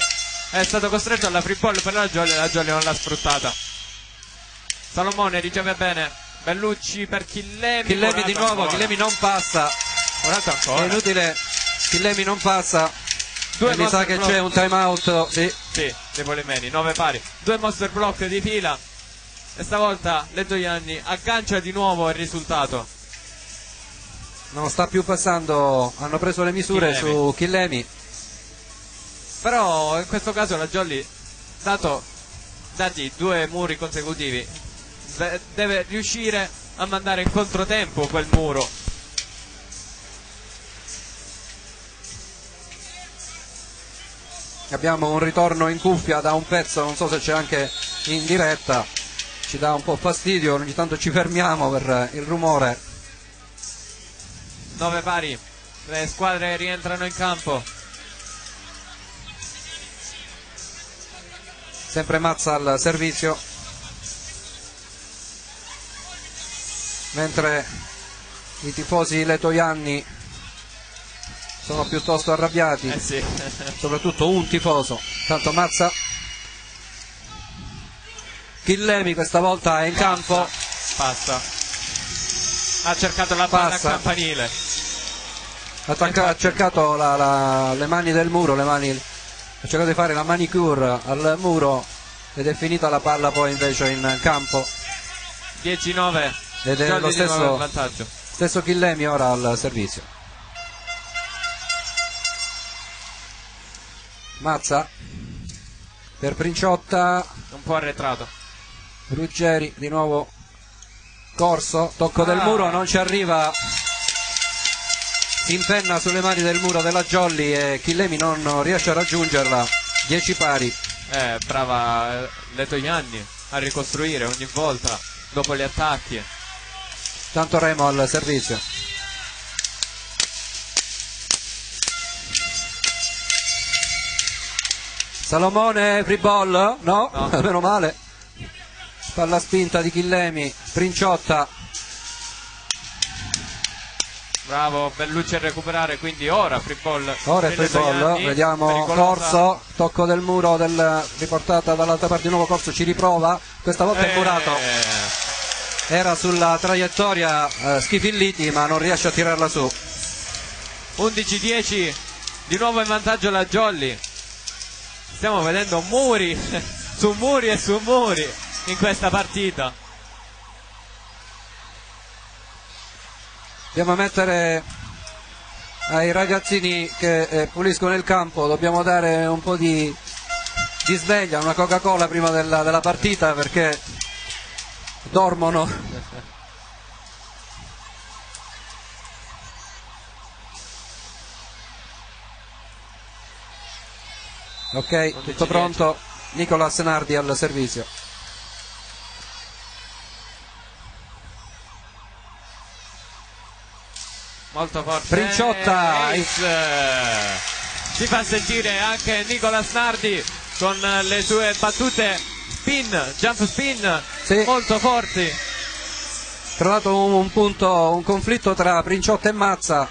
S1: è stato costretto alla free ball per la Jolly non l'ha sfruttata. Salomone riceve bene, Bellucci per Chillemi
S2: di nuovo ancora. Chillemi non passa, è inutile, Chillemi non passa, mi sa che c'è un time out. Sì,
S1: dei Polimeni, 9 pari, 2 monster block di fila e stavolta Letojanni aggancia di nuovo il risultato.
S2: Non sta più passando, hanno preso le misure su Chillemi.
S1: Però in questo caso la Jolly, dati 2 muri consecutivi, deve riuscire a mandare in controtempo quel muro.
S2: Abbiamo un ritorno in cuffia da un pezzo, non so se c'è anche in diretta, ci dà un po' fastidio, ogni tanto ci fermiamo per il rumore.
S1: 9 pari, le squadre rientrano in campo.
S2: Sempre Mazza al servizio, mentre i tifosi letojanni sono piuttosto arrabbiati,
S1: sì.
S2: Soprattutto un tifoso. Tanto Mazza, Chillemi questa volta è in campo,
S1: passa, ha cercato la palla a campanile,
S2: ha cercato le mani del muro, ha cercato di fare la manicure al muro ed è finita la palla poi invece in campo.
S1: 10-9
S2: ed è lo stesso Chillemi ora al servizio. Mazza per Princiotta,
S1: un po' arretrato,
S2: Ruggeri di nuovo, corso, tocco del muro, non ci arriva, si impenna sulle mani del muro della Jolly e Chillemi non riesce a raggiungerla. 10 pari.
S1: Brava Letojanni a ricostruire ogni volta dopo gli attacchi.
S2: Tanto Remo al servizio. Salomone, free ball? No,
S1: No.
S2: meno male. Palla spinta di Chillemi, Princiotta.
S1: Bravo Bellucci a recuperare, quindi ora free ball.
S2: Ora è free ball, vediamo Corso, tocco del muro, riportata dall'altra parte di nuovo Corso, ci riprova, questa volta è murato. Era sulla traiettoria Schifilliti ma non riesce a tirarla su.
S1: 11-10, di nuovo in vantaggio la Jolly. Stiamo vedendo muri su muri e su muri in questa partita.
S2: Dobbiamo mettere ai ragazzini che puliscono il campo, dobbiamo dare un po' di sveglia, una Coca-Cola prima della partita perché dormono. Ok, tutto pronto. Nicolas Nardi al servizio.
S1: Molto forte.
S2: Princiotta.
S1: Si fa sentire anche Nicolas Nardi con le sue battute spin, jump spin,
S2: sì,
S1: molto forti.
S2: Trovato un conflitto tra Princiotta e Mazza.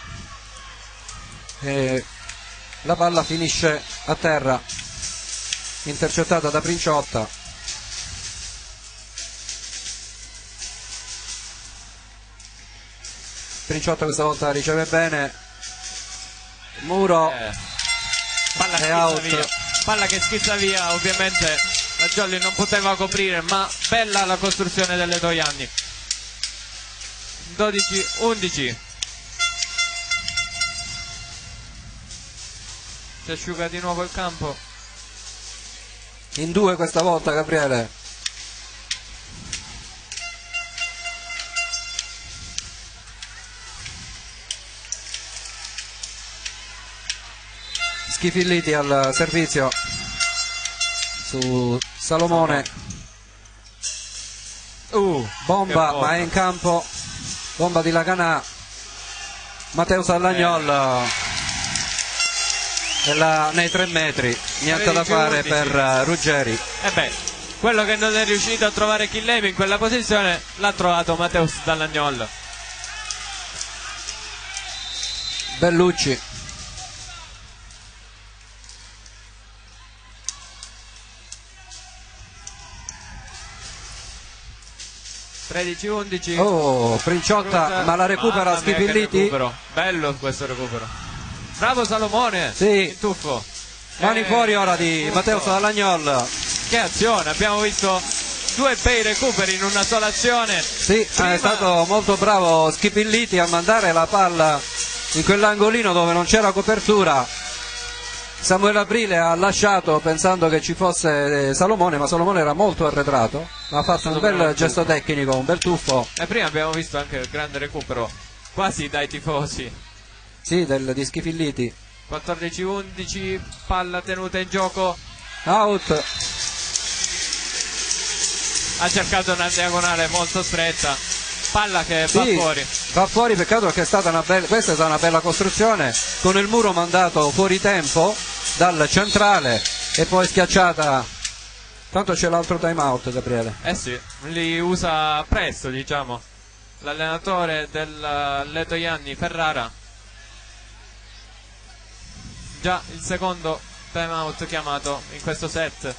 S2: La palla finisce a terra, intercettata da Princiotta. Princiotta questa volta riceve bene, muro,
S1: Palla
S2: è
S1: schizza
S2: out.
S1: via. Palla che schizza via, ovviamente la Jolly non poteva coprire, ma bella la costruzione delle Toianni. 12-11. Si asciuga di nuovo il campo.
S2: In due questa volta Gabriele. Schifilliti al servizio su Salomone. Bomba, ma è in campo. Bomba di Laganà. Matteo Sallagnol nei 3 metri, niente da fare per Ruggeri.
S1: E beh, quello che non è riuscito a trovare Chillemi in quella posizione l'ha trovato Matteo Sallagnol.
S2: Bellucci. Oh, Princiotta, ma la recupera Schifilliti.
S1: Bello questo recupero. Bravo Salomone.
S2: Sì.
S1: Il tuffo.
S2: Mani fuori ora di Matteo Sallagnol.
S1: Che azione, abbiamo visto 2 bei recuperi in una sola azione.
S2: Sì, è stato molto bravo Schifilliti a mandare la palla in quell'angolino dove non c'era copertura. Samuele Aprile ha lasciato pensando che ci fosse Salomone, ma Salomone era molto arretrato, ma ha fatto un bel gesto tecnico, un bel tuffo.
S1: E prima abbiamo visto anche il grande recupero quasi dai tifosi.
S2: Sì, di Schifilliti.
S1: 14-11, palla tenuta in gioco.
S2: Out.
S1: Ha cercato una diagonale molto stretta, palla che
S2: sì,
S1: va fuori.
S2: Va fuori, peccato perché è stata questa è stata una bella costruzione, con il muro mandato fuori tempo dal centrale e poi schiacciata. Tanto c'è l'altro time out, Gabriele.
S1: Eh sì, li usa presto, diciamo, l'allenatore del Letojanni, Ferrara. Già il secondo time out chiamato in questo set.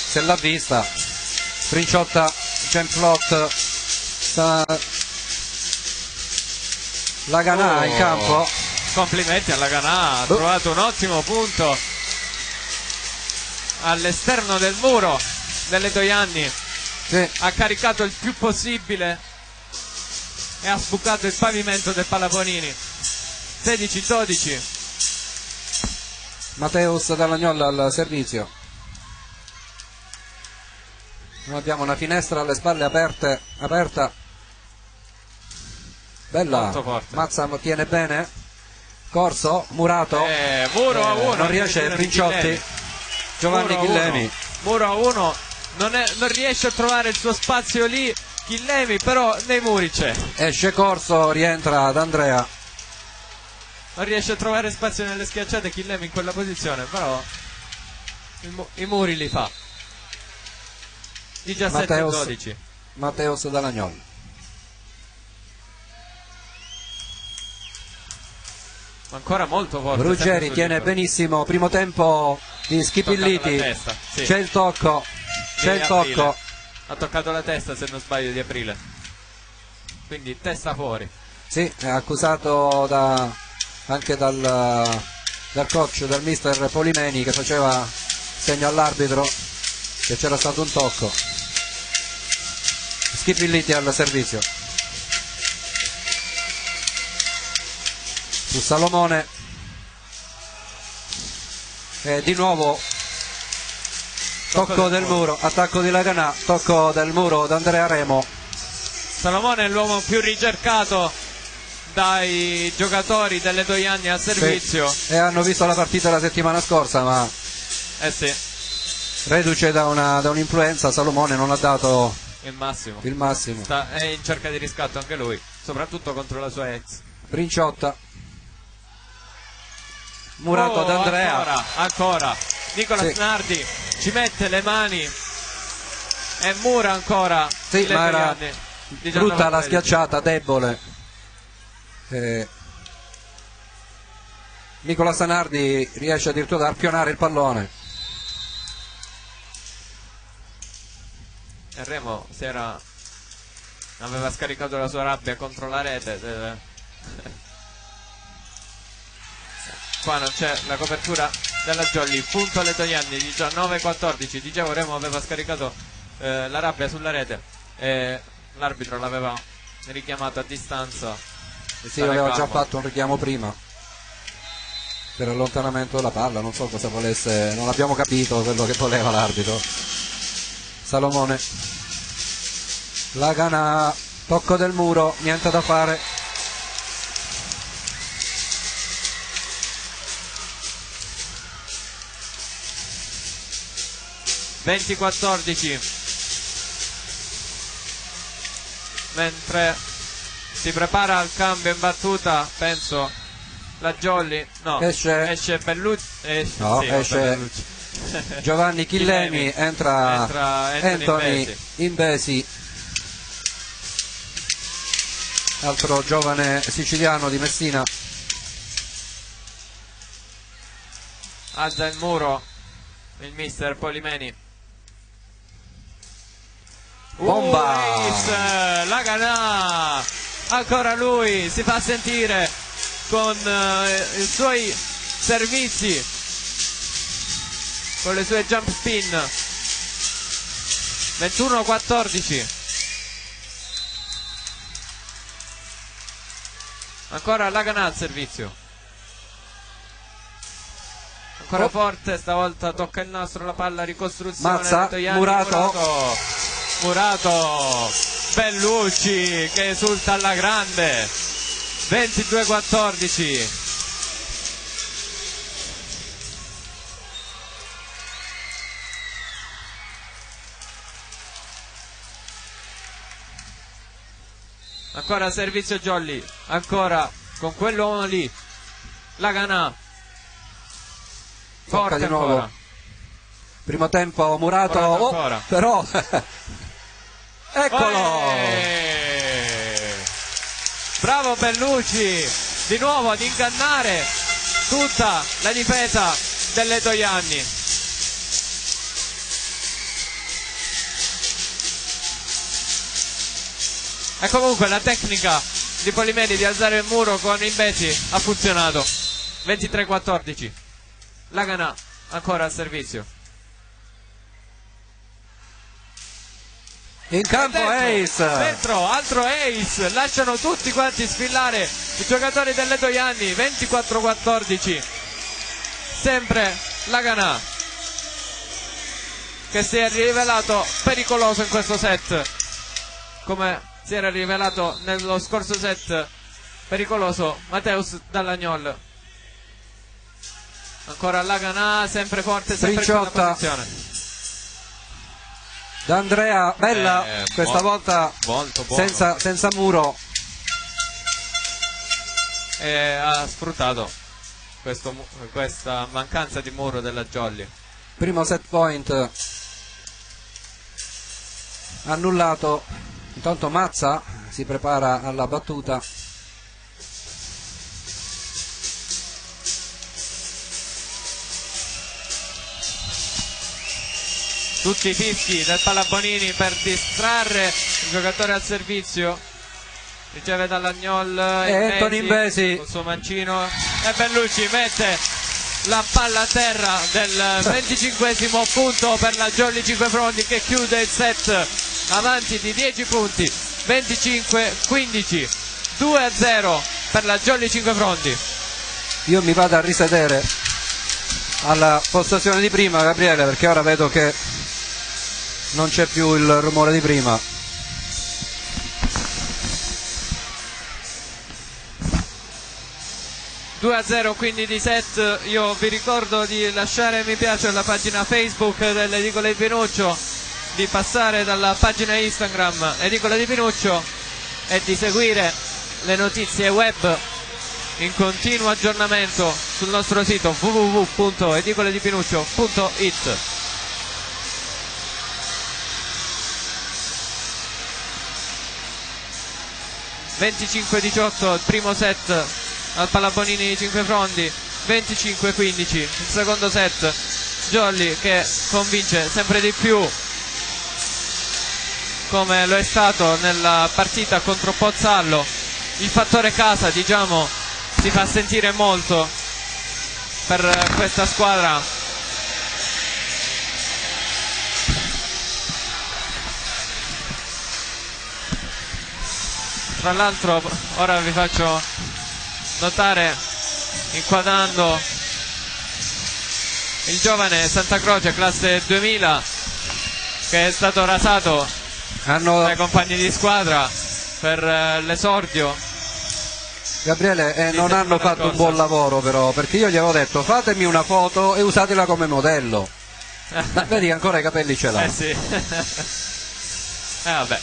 S2: se l'ha vista. Princiotta, Gemplot, Laganà in campo.
S1: Complimenti alla Laganà, ha trovato un ottimo punto all'esterno del muro delle Toianni.
S2: Sì.
S1: Ha caricato il più possibile e ha sbucato il pavimento del Palaponini. 16-12.
S2: Matteus Dall'Agnolla al servizio. Noi abbiamo una finestra alle spalle aperta. Bella, Mazza tiene bene. Corso, Murato.
S1: Muro a uno.
S2: Non riesce Princiotti. Giovanni Chillemi.
S1: Muro a uno. Non riesce a trovare il suo spazio lì. Chillemi però nei muri c'è.
S2: Esce Corso, rientra ad Andrea.
S1: Non riesce a trovare spazio nelle schiacciate Chillemi in quella posizione, però i muri li fa. 17-12.
S2: Matteus Dall'Agnolla.
S1: Ancora molto forte.
S2: Ruggeri tiene benissimo. Primo tempo di Schipilliti.
S1: Sì.
S2: C'è il tocco.
S1: Ha toccato la testa, se non sbaglio, di Aprile. Quindi testa fuori.
S2: Sì, è accusato anche dal coach, dal mister Polimeni, che faceva segno all'arbitro che c'era stato un tocco. Schipilliti al servizio. Su Salomone. E di nuovo tocco del muro, attacco di Laganà, tocco del muro d'Andrea Remo.
S1: Salomone è l'uomo più ricercato dai giocatori delle Toianni al servizio.
S2: Sì. E hanno visto la partita la settimana scorsa, ma
S1: sì,
S2: reduce da un'influenza, Salomone non ha dato
S1: il massimo. È in cerca di riscatto anche lui, soprattutto contro la sua ex.
S2: Princiotta, Murato d'Andrea.
S1: Ancora Nicola Snardi ci mette le mani e mura ancora.
S2: Sì, ma era brutta la schiacciata, debole. Nicola Sanardi riesce addirittura ad arpionare il pallone.
S1: E Remo aveva scaricato la sua rabbia contro la rete. Qua non c'è la copertura della Jolly. Punto alle Toianni, 19-14. Dicevo, Remo aveva scaricato la rabbia sulla rete e l'arbitro l'aveva richiamato a distanza.
S2: Sì, aveva già fatto un richiamo prima per allontanamento della palla, non so cosa volesse, non abbiamo capito quello che voleva l'arbitro. Salomone, Laganà, tocco del muro, niente da fare.
S1: (20-14). Mentre si prepara al cambio in battuta, penso la Jolly, esce Bellucci,
S2: esce Giovanni Chillemi, entra Anthony Imbesi, altro giovane siciliano di Messina.
S1: Alza il muro il mister Polimeni.
S2: Bomba!
S1: Laganà, ancora lui si fa sentire con i suoi servizi, con le sue jump spin. 21-14. Ancora Laganà al servizio, ancora forte, stavolta tocca il nastro, la palla, ricostruzione.
S2: Mazza,
S1: Murato, Bellucci che esulta alla grande. 22-14. Ancora servizio Jolly, ancora con quell'uomo lì, Laganà, forte
S2: di nuovo.
S1: ancora.
S2: Primo tempo Murato, però eccolo!
S1: Bravo Bellucci, di nuovo ad ingannare tutta la difesa delle Toianni. E comunque la tecnica di Polimeri di alzare il muro con Imbesi ha funzionato. 23-14. Laganà ancora al servizio.
S2: In campo Ace.
S1: Dentro, altro Ace. Lasciano tutti quanti sfilare i giocatori delle Toianni. 24-14. Sempre Laganà, che si è rivelato pericoloso in questo set, come si era rivelato nello scorso set pericoloso Mateus Dallagnol. Ancora Laganà, sempre forte, sempre in quella posizione.
S2: D'Andrea, bella questa volta,
S1: molto
S2: senza muro.
S1: E ha sfruttato questa mancanza di muro della Jolly.
S2: Primo set point annullato. Intanto Mazza si prepara alla battuta.
S1: Tutti i fischi del Palabonini per distrarre il giocatore al servizio. Riceve Dallagnol
S2: e Anthony Imbesi
S1: col suo mancino e Bellucci mette la palla a terra del 25esimo punto per la Jolly Cinquefrondi, che chiude il set avanti di 10 punti. 25-15, 2-0 per la Jolly Cinquefrondi.
S2: Io mi vado a risedere alla postazione di prima, Gabriele, perché ora vedo che non c'è più il rumore di prima.
S1: (2-0) quindi di set. Io vi ricordo di lasciare mi piace alla pagina Facebook dell'Edicola di Pinuccio, di passare dalla pagina Instagram Edicola di Pinuccio e di seguire le notizie web in continuo aggiornamento sul nostro sito www.edicoladipinuccio.it. (25-18) il primo set al Palabonini Cinquefrondi, 25-15 il secondo set. Jolly che convince sempre di più, come lo è stato nella partita contro Pozzallo. Il fattore casa, diciamo, si fa sentire molto per questa squadra. Tra l'altro ora vi faccio notare, inquadrando il giovane Santa Croce classe 2000 che è stato rasato dai compagni di squadra per l'esordio.
S2: Gabriele, non hanno fatto un buon lavoro però, perché io gli avevo detto fatemi una foto e usatela come modello. Vedi che ancora i capelli ce l'ha.
S1: Sì. Vabbè.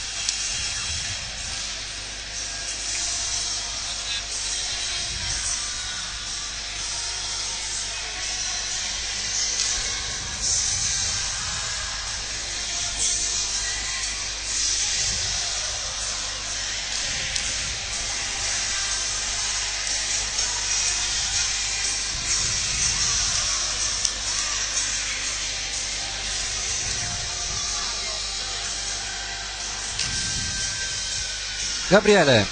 S2: Gabriele,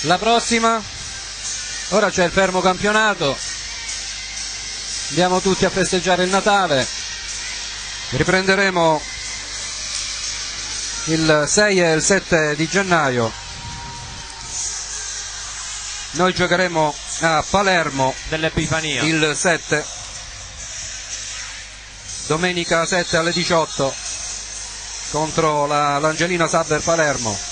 S2: la prossima, ora c'è il fermo campionato, andiamo tutti a festeggiare il Natale, riprenderemo il 6 e il 7 di gennaio, noi giocheremo a Palermo
S1: dell'Epifania
S2: il 7, domenica 7 alle 18 contro l'Angelina Saber Palermo.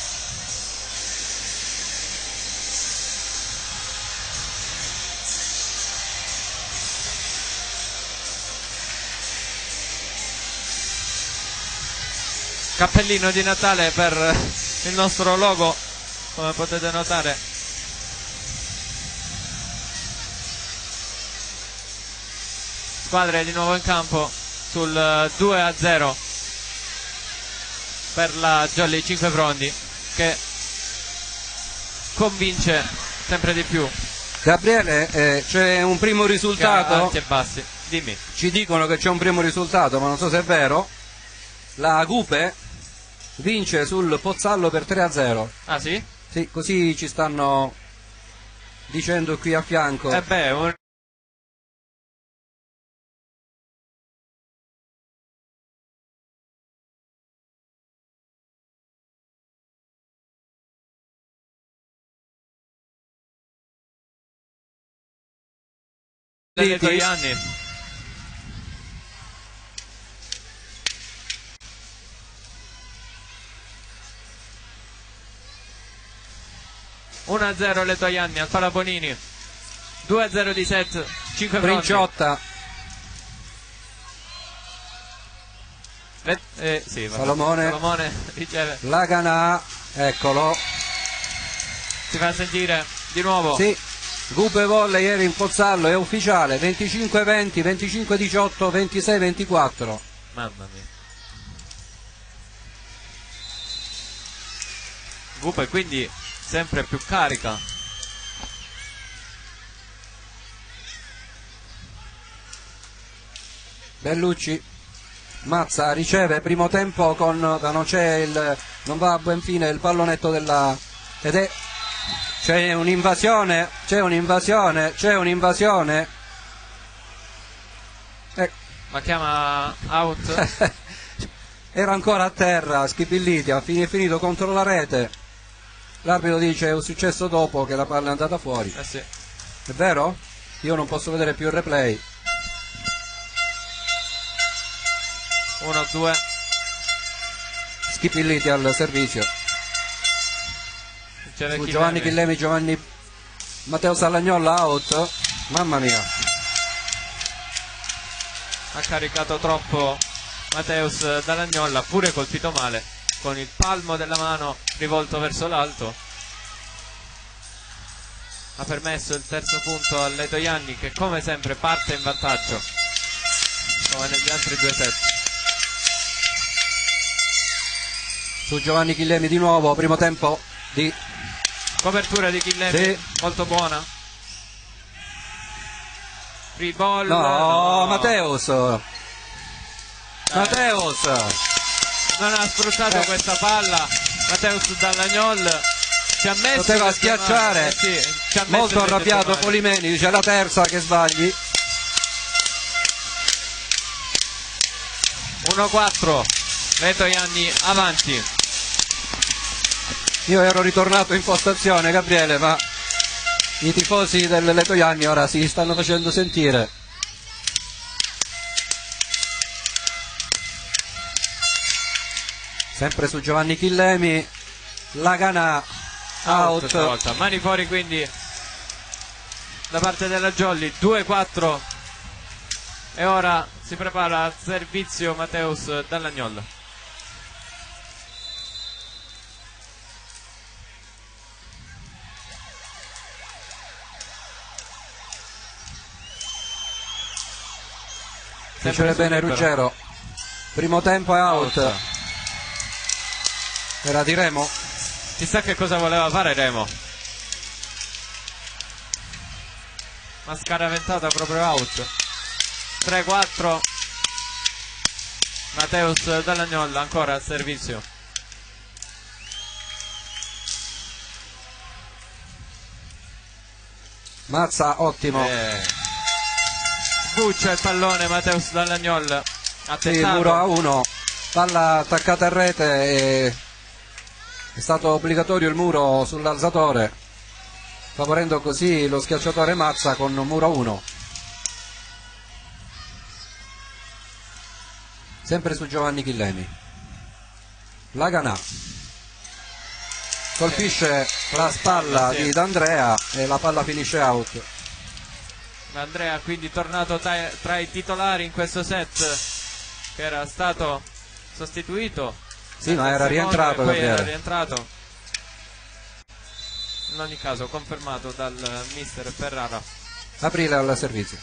S1: Cappellino di Natale per il nostro logo, come potete notare. Squadre di nuovo in campo sul 2-0 per la Jolly Cinquefrondi, che convince sempre di più.
S2: Gabriele, c'è un primo risultato?
S1: Alti e bassi, dimmi.
S2: Ci dicono che c'è un primo risultato, ma non so se è vero. La Agupe vince sul Pozzallo per 3-0.
S1: Ah sì?
S2: Sì, così ci stanno dicendo qui a fianco.
S1: Beh, delle Toianni. Uno a 0 le Toianni al Pala Bonini. 2-0 di set. 5 fronti.
S2: Princiotta.
S1: Sì,
S2: Salomone
S1: riceve.
S2: Laganà, eccolo.
S1: Si fa sentire di nuovo.
S2: Sì, Gube Volley ieri in Pozzallo è ufficiale, 25-20, 25-18, 26-24.
S1: Mamma mia. Gupe quindi sempre più carica.
S2: Bellucci, Mazza riceve primo tempo con non va a buon fine il pallonetto ed è c'è un'invasione.
S1: Ma chiama out?
S2: Era ancora a terra, Schipilliti, è finito contro la rete. L'arbitro dice è successo dopo che la palla è andata fuori.
S1: Sì.
S2: È vero? Io non posso vedere più il replay.
S1: 1-2.
S2: Schipilliti al servizio. Su Giovanni Chillemi, Matteo Salagnolla out. Mamma mia.
S1: Ha caricato troppo Mateus Dalagnolla, pure colpito male, con il palmo della mano rivolto verso l'alto. Ha permesso il terzo punto alle Toianni, che come sempre parte in vantaggio, come negli altri due set.
S2: Su Giovanni Chillemi di nuovo, primo tempo di
S1: copertura di Chillemi,
S2: sì.
S1: Molto buona. Free ball.
S2: No, Mateus
S1: non ha sfruttato questa palla. Mateus Dallagnol ci ha messo,
S2: poteva schiacciare.
S1: Sì, ci ha messo
S2: molto arrabbiato Polimeni, dice la terza che sbagli.
S1: 1-4 le Toianni avanti.
S2: Io ero ritornato in postazione, Gabriele, ma i tifosi delle Toianni ora si stanno facendo sentire. Sempre su Giovanni Chillemi, Laganà out.
S1: Mani fuori quindi da parte della Jolly. 2-4 e ora si prepara al servizio Mateus Dallagnolla.
S2: Riceve bene Ruggero, primo tempo è out. Era di Remo.
S1: Chissà che cosa voleva fare Remo, ma scaraventata proprio out. 3-4 Mateus Dallagnolla ancora al servizio.
S2: Mazza, ottimo.
S1: Sbuccia il pallone Mateus Dallagnolla.
S2: Sì, muro a 1, palla attaccata a rete, è stato obbligatorio il muro sull'alzatore, favorendo così lo schiacciatore Mazza con muro a 1. Sempre su Giovanni Chillemi. Laganà colpisce la spalla di D'Andrea e la palla finisce out.
S1: Andrea quindi tornato tra i titolari in questo set, che era stato sostituito.
S2: Sì, ma era rientrato,
S1: poi era rientrato. In ogni caso confermato dal mister Ferrara.
S2: Aprile al servizio.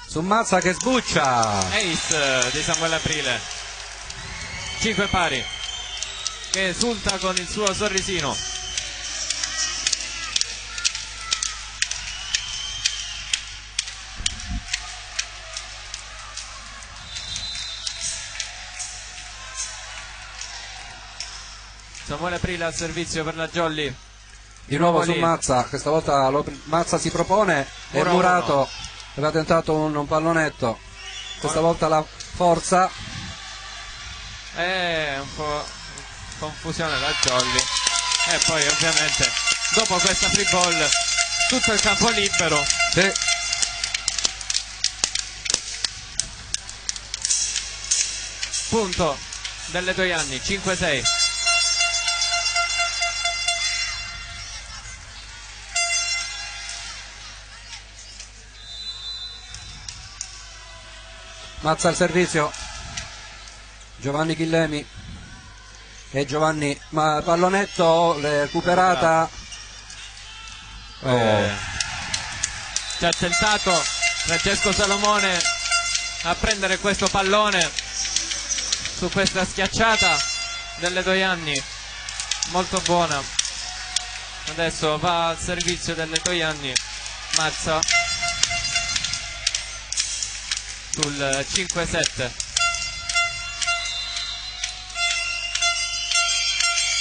S2: Su Mazza che sbuccia.
S1: Ace di Samuele Aprile. 5 pari, che esulta con il suo sorrisino. Samuele Aprile al servizio per la Jolly.
S2: Di nuovo su Mazza, questa volta Mazza si propone e Murato aveva tentato un pallonetto, questa volta la forza.
S1: Un po' confusione da Jolly. E poi ovviamente dopo questa free ball tutto il campo libero.
S2: Sì.
S1: Punto delle Toianni, 5-6.
S2: Mazza al servizio, Giovanni Chillemi e Giovanni, ma pallonetto recuperata.
S1: Ci ha tentato Francesco Salomone a prendere questo pallone su questa schiacciata delle Toianni, molto buona. Adesso va al servizio delle Toianni Mazza sul 5-7.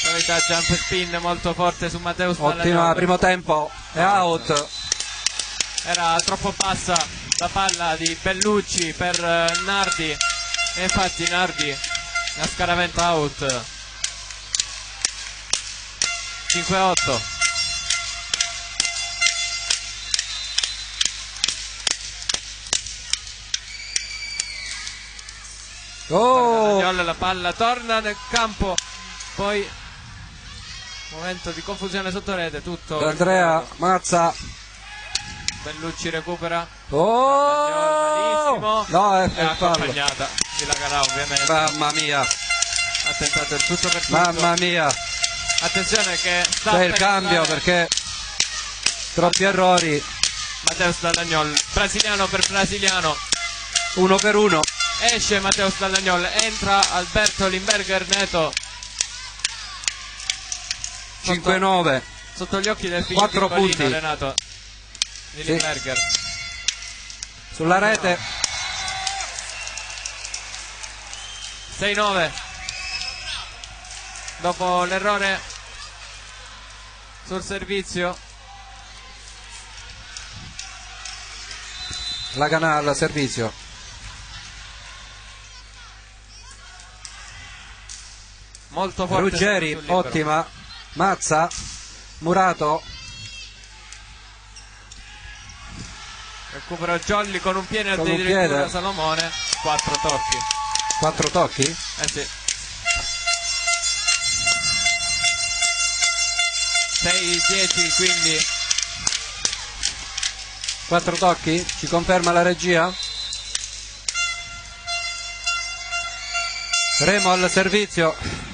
S1: Solita jump spin molto forte su Matteo Stallagnol.
S2: Ottima primo tempo, è out.
S1: Era troppo bassa la palla di Bellucci per Nardi e infatti Nardi la scaraventa out. 5-8. La palla torna nel campo, poi momento di confusione sotto rete, tutto
S2: Andrea Mazza.
S1: Bellucci recupera.
S2: Malissimo. No, è
S1: accompagnata di Lagarà ovviamente.
S2: Mamma mia.
S1: Ha tentato il tutto per tutto.
S2: Mamma mia.
S1: Attenzione che sta
S2: c'è il cambio perché troppi errori.
S1: Matteo Stallagnol, brasiliano per brasiliano.
S2: 1 per 1.
S1: Esce Matteo Stallagnol, entra Alberto Limberger Neto.
S2: 5-9.
S1: Sotto gli occhi del figlio
S2: 4 punti.
S1: Renato di Limberger.
S2: Sulla rete.
S1: 6-9. Dopo l'errore sul servizio.
S2: Laganà al servizio.
S1: Molto forte.
S2: Ruggeri, ottima. Mazza, Murato.
S1: Recupero Jolly con un piede addirittura Salomone. 4 tocchi.
S2: 4 tocchi?
S1: Sì. 6-10 quindi.
S2: 4 tocchi? Ci conferma la regia? Remo al servizio.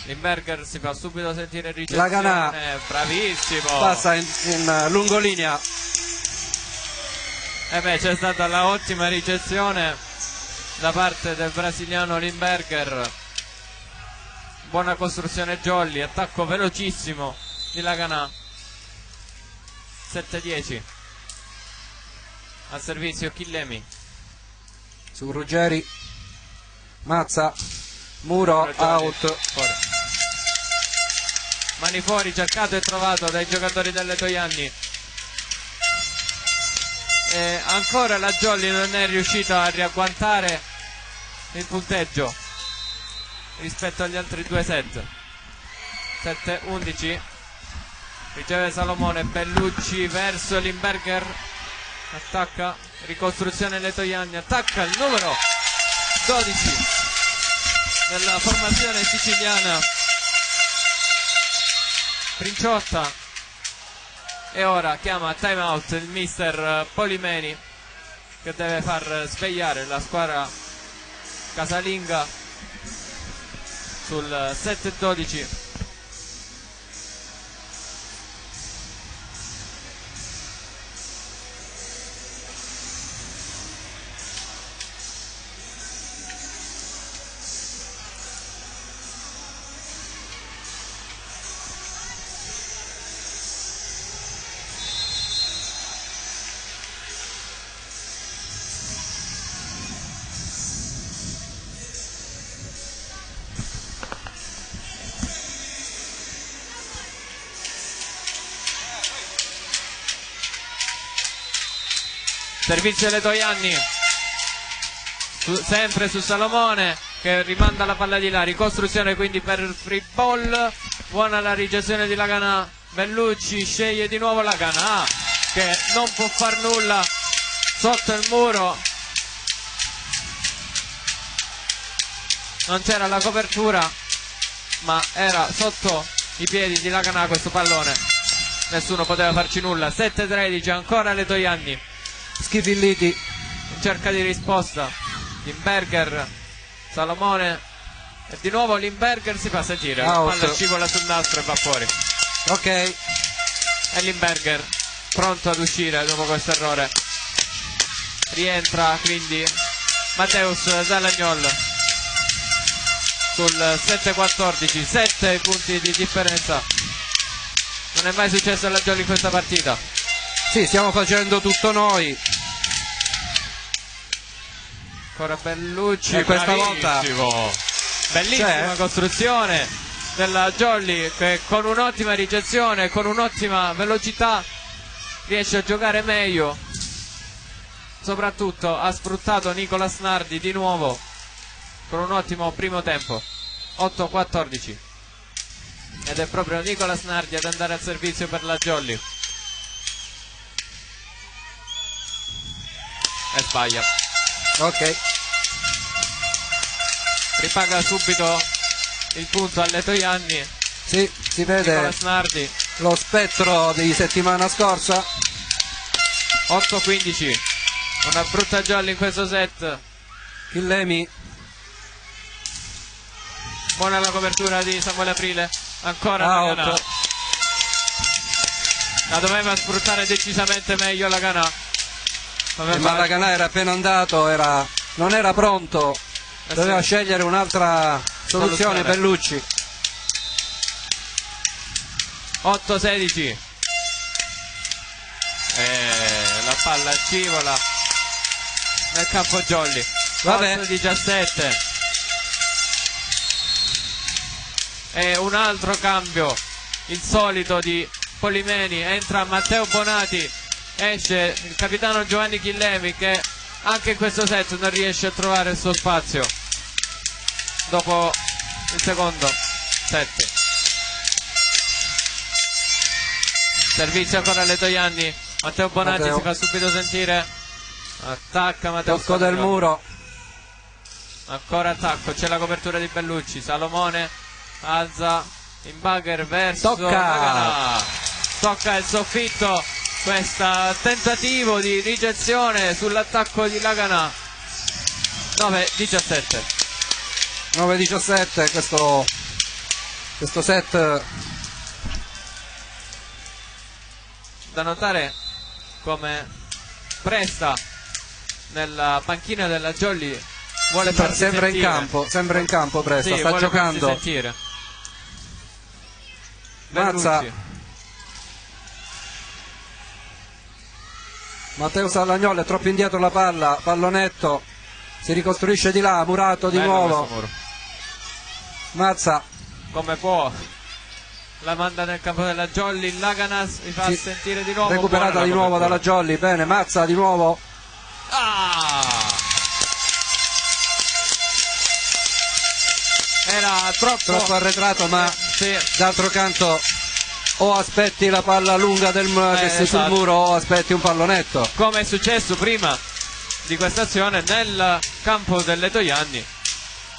S1: Limberger si fa subito sentire ricezione.
S2: Laganà
S1: bravissimo.
S2: passa in lungolinea.
S1: C'è stata la ottima ricezione da parte del brasiliano Limberger. Buona costruzione Jolly, attacco velocissimo di Laganà. 7-10. Al servizio Chillemi.
S2: Su Ruggeri. Mazza. Muro, out.
S1: Fuori. Mani fuori, cercato e trovato dai giocatori delle Toianni. E ancora la Jolly non è riuscita a riagguantare il punteggio rispetto agli altri due set. 7-11. Riceve Salomone, Bellucci verso Limberger. Attacca, ricostruzione delle Toianni. Attacca il numero 12 della formazione siciliana, Princiotta. E ora chiama time out il mister Polimeni, che deve far svegliare la squadra casalinga sul 7-12. Servizio Letojanni, sempre su Salomone che rimanda la palla di là, ricostruzione quindi per free ball, buona la ricezione di Laganà, Bellucci sceglie di nuovo Laganà che non può far nulla sotto il muro, non c'era la copertura ma era sotto i piedi di Laganà questo pallone, nessuno poteva farci nulla. 7-13 ancora Letojanni,
S2: Schifilliti
S1: in cerca di risposta, Limberger, Salomone e di nuovo Limberger si fa sentire, la palla scivola sul nastro e va fuori.
S2: Ok,
S1: E Limberger pronto ad uscire dopo questo errore, rientra quindi Matteus Zalagnol sul 7-14, 7 punti di differenza, non è mai successo alla Jolly in questa partita.
S2: sì, stiamo facendo tutto noi.
S1: Ancora Bellucci,
S2: E questa
S1: bravissimo.
S2: volta
S1: Bellissima costruzione della Jolly che con un'ottima ricezione, con un'ottima velocità riesce a giocare meglio, soprattutto ha sfruttato Nicolas Nardi di nuovo con un ottimo primo tempo. 8-14 ed è proprio Nicolas Nardi ad andare al servizio per la Jolly e sbaglia.
S2: Ok,
S1: Ripaga subito il punto a Letojanni.
S2: sì, si vede
S1: Nicolas Nardi.
S2: lo spettro di settimana scorsa.
S1: 8-15, una brutta Jolly in questo set.
S2: Chillemi,
S1: Buona la copertura di Samuele Aprile, ancora Laganà.
S2: out.
S1: La doveva sfruttare decisamente meglio Laganà.
S2: Ma Laganà era appena andato, non era pronto, doveva
S1: sì.
S2: scegliere un'altra soluzione. Bellucci.
S1: 8-16. La palla scivola nel campo Jolly.
S2: Vabbè.
S1: 8-17. E un altro cambio, il solito di Polimeni, entra Matteo Bonati, esce il capitano Giovanni Chillemi che anche in questo set non riesce a trovare il suo spazio dopo il secondo set. Servizio ancora a Letojanni, Matteo Bonati si fa subito sentire, attacca Matteo,
S2: Tocco del muro.
S1: ancora attacco, c'è la copertura di Bellucci, Salomone alza in bugger verso Laganà. Tocca il soffitto questo tentativo di ricezione sull'attacco di Laganà. 9-17.
S2: 9-17 questo set.
S1: Da notare come Presta nella panchina della Jolly vuole farsi
S2: sembra
S1: sentire.
S2: sembra in campo Presta,
S1: Sì,
S2: sta
S1: vuole
S2: giocando.
S1: farsi sentire.
S2: Mazza.
S1: Bellucci.
S2: Matteo Salagnol è troppo indietro la palla, pallonetto, si ricostruisce di là, Murato di
S1: Bello
S2: nuovo.
S1: questo muro.
S2: Mazza,
S1: Come può, la manda nel campo della Jolly, Laganas si fa
S2: sì,
S1: sentire di nuovo,
S2: recuperata
S1: buona
S2: di
S1: la
S2: nuovo
S1: copertura.
S2: dalla Jolly, bene, Mazza di nuovo.
S1: Era troppo
S2: arretrato, ma
S1: sì.
S2: d'altro canto o aspetti la palla lunga che sia sul
S1: esatto.
S2: muro o aspetti un pallonetto.
S1: Come è successo prima di questa azione nel campo del Letojanni,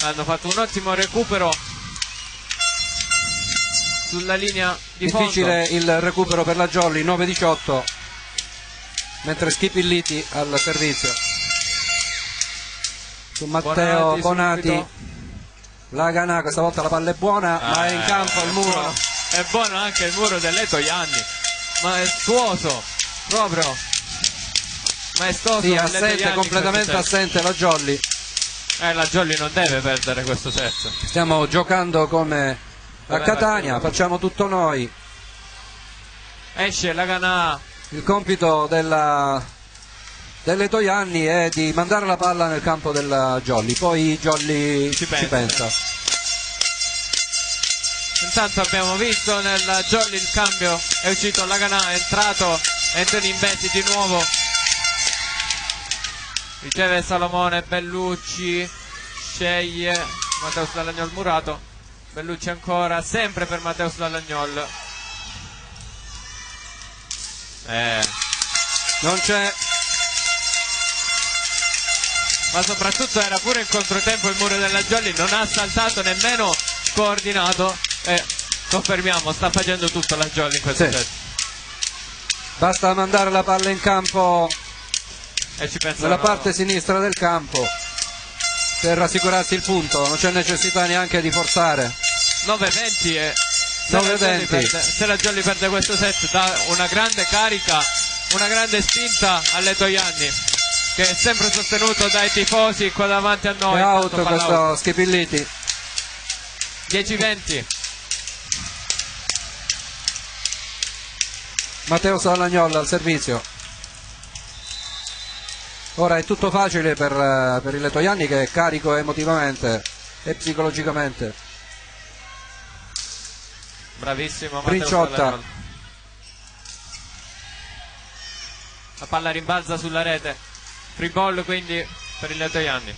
S1: hanno fatto un ottimo recupero sulla linea di
S2: Difficile
S1: fondo.
S2: il recupero per la Jolly, 9-18, mentre Schipilliti al servizio su Matteo Bonati.
S1: subito.
S2: Laganà, questa volta la palla è buona, ma è in campo il muro.
S1: È buono anche il muro del Letojanni, maestoso, proprio maestoso.
S2: Sì,
S1: il
S2: assente,
S1: Letojanni
S2: completamente
S1: in questo
S2: assente la Jolly.
S1: set. La Jolly non deve perdere questo set.
S2: Stiamo giocando come a Catania, facciamo tutto noi.
S1: Esce Laganà.
S2: Il compito del Letojanni è di mandare la palla nel campo della Jolly, poi Jolly ci pensa.
S1: Intanto abbiamo visto nella Jolly il cambio, è uscito Laganà, è entrato Anthony Inventi di nuovo riceve Salomone, Bellucci, sceglie Mateus Dallagnol Murato, Bellucci ancora, sempre per Mateus Dallagnol.
S2: Non c'è,
S1: ma soprattutto era pure in controtempo il muro della Jolly, non ha saltato nemmeno coordinato e confermiamo, sta facendo tutto la Jolly in questo set.
S2: Basta mandare la palla in campo
S1: E ci pensa
S2: nella parte sinistra del campo per assicurarsi il punto, non c'è necessità neanche di forzare.
S1: 9-20 e
S2: 9-20.
S1: se la Jolly perde questo set dà una grande carica, una grande spinta alle Toianni, che è sempre sostenuto dai tifosi qua davanti a noi.
S2: È out questo Schipilliti.
S1: 10-20.
S2: Matteo Dallagnol al servizio. Ora è tutto facile per il Letojanni, che è carico emotivamente e psicologicamente.
S1: Bravissimo Matteo
S2: Princiotta.
S1: Dallagnol. La palla rimbalza sulla rete, free ball quindi per il Letojanni.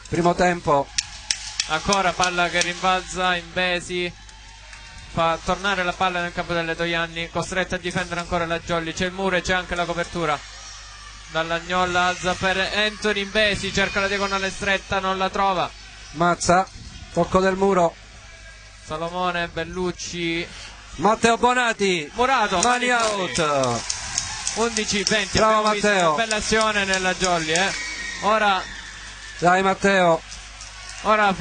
S2: Primo tempo.
S1: Ancora palla che rimbalza, Imbesi fa tornare la palla nel campo del Letojanni, costretta a difendere ancora la Jolly, c'è il muro e c'è anche la copertura. Dallagnol alza per Anthony, Imbesi cerca la diagonale stretta, non la trova.
S2: Mazza, tocco del muro.
S1: Salomone, Bellucci,
S2: Matteo Bonati,
S1: Murato,
S2: mani
S1: fuori.
S2: out.
S1: 11-20.
S2: Bravo
S1: abbiamo visto
S2: Matteo.
S1: una bella azione nella Jolly, Ora
S2: Dai Matteo.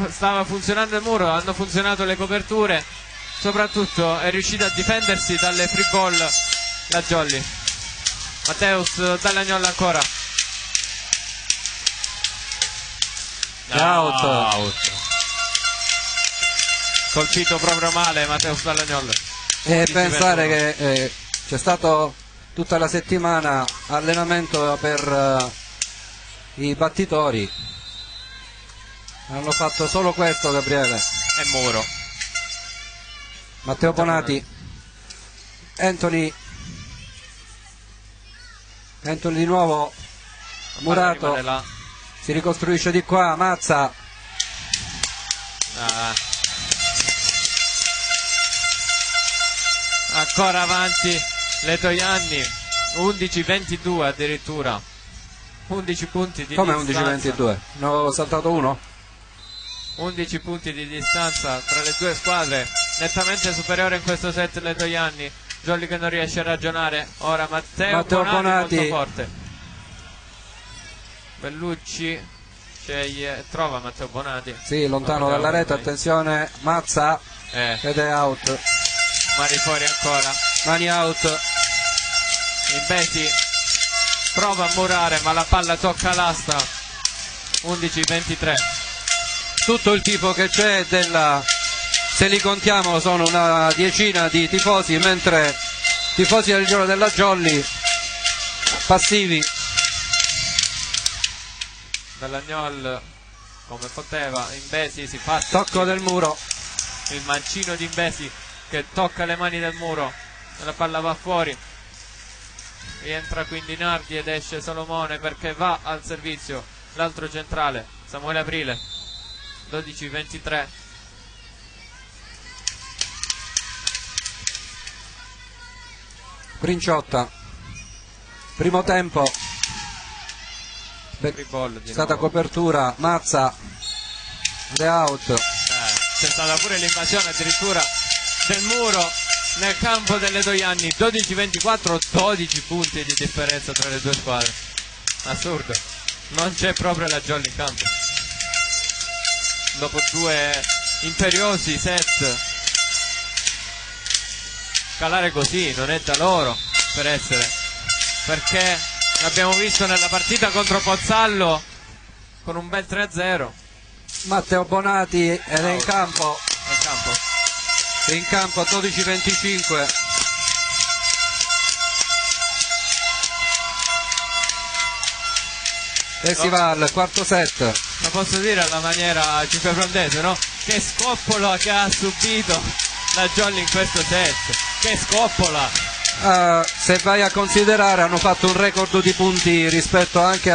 S1: stava funzionando il muro, hanno funzionato le coperture, soprattutto è riuscita a difendersi dalle free ball la Jolly. Mateus Dallagnol ancora.
S2: Out.
S1: Colpito proprio male Mateus Dallagnol.
S2: E pensare che c'è stato tutta la settimana allenamento per i battitori. Hanno fatto solo questo, Gabriele.
S1: E muro.
S2: Matteo Bonati. Anthony di nuovo. Murato. Si ricostruisce di qua. Mazza.
S1: Ancora avanti Letojanni. 11-22 addirittura. 11 punti di
S2: Come
S1: distanza.
S2: 11-22? Ne ho saltato uno?
S1: 11 punti di distanza tra le due squadre, nettamente superiore in questo set Letojanni. Jolly che non riesce a ragionare. Ora Matteo Bonati molto forte. Bellucci sceglie, trova Matteo Bonati.
S2: Sì, lontano dalla rete, attenzione, Mazza ed è out.
S1: Mani fuori ancora.
S2: Mani out.
S1: Imbesi prova a murare ma la palla tocca l'asta. 11-23.
S2: Tutto il tifo che c'è se li contiamo sono una decina di tifosi, mentre tifosi del giorno della Jolly passivi.
S1: Dallagnol come poteva, Imbesi si fa
S2: Tocco del muro.
S1: Il mancino di Imbesi che tocca le mani del muro e la palla va fuori. Rientra quindi Nardi ed esce Salomone perché va al servizio l'altro centrale Samuele Aprile. 12-23.
S2: Princiotta. Primo tempo.
S1: Free ball
S2: È stata copertura. Mazza. The out.
S1: C'è stata pure l'invasione addirittura del muro nel campo delle Toianni. 12-24, 12 punti di differenza tra le due squadre. Assurdo. Non c'è proprio la Jolly in campo. Dopo due imperiosi set, calare così non è da loro per essere, perché l'abbiamo visto nella partita contro Pozzallo con un bel 3-0.
S2: Matteo Bonati ed è in campo.
S1: È
S2: in campo a 12-25. E si va al quarto set.
S1: Lo posso dire alla maniera cinquefrontese, no? Che scoppola che ha subito la Jolly in questo set. Che scoppola!
S2: Se vai a considerare, hanno fatto un record di punti rispetto anche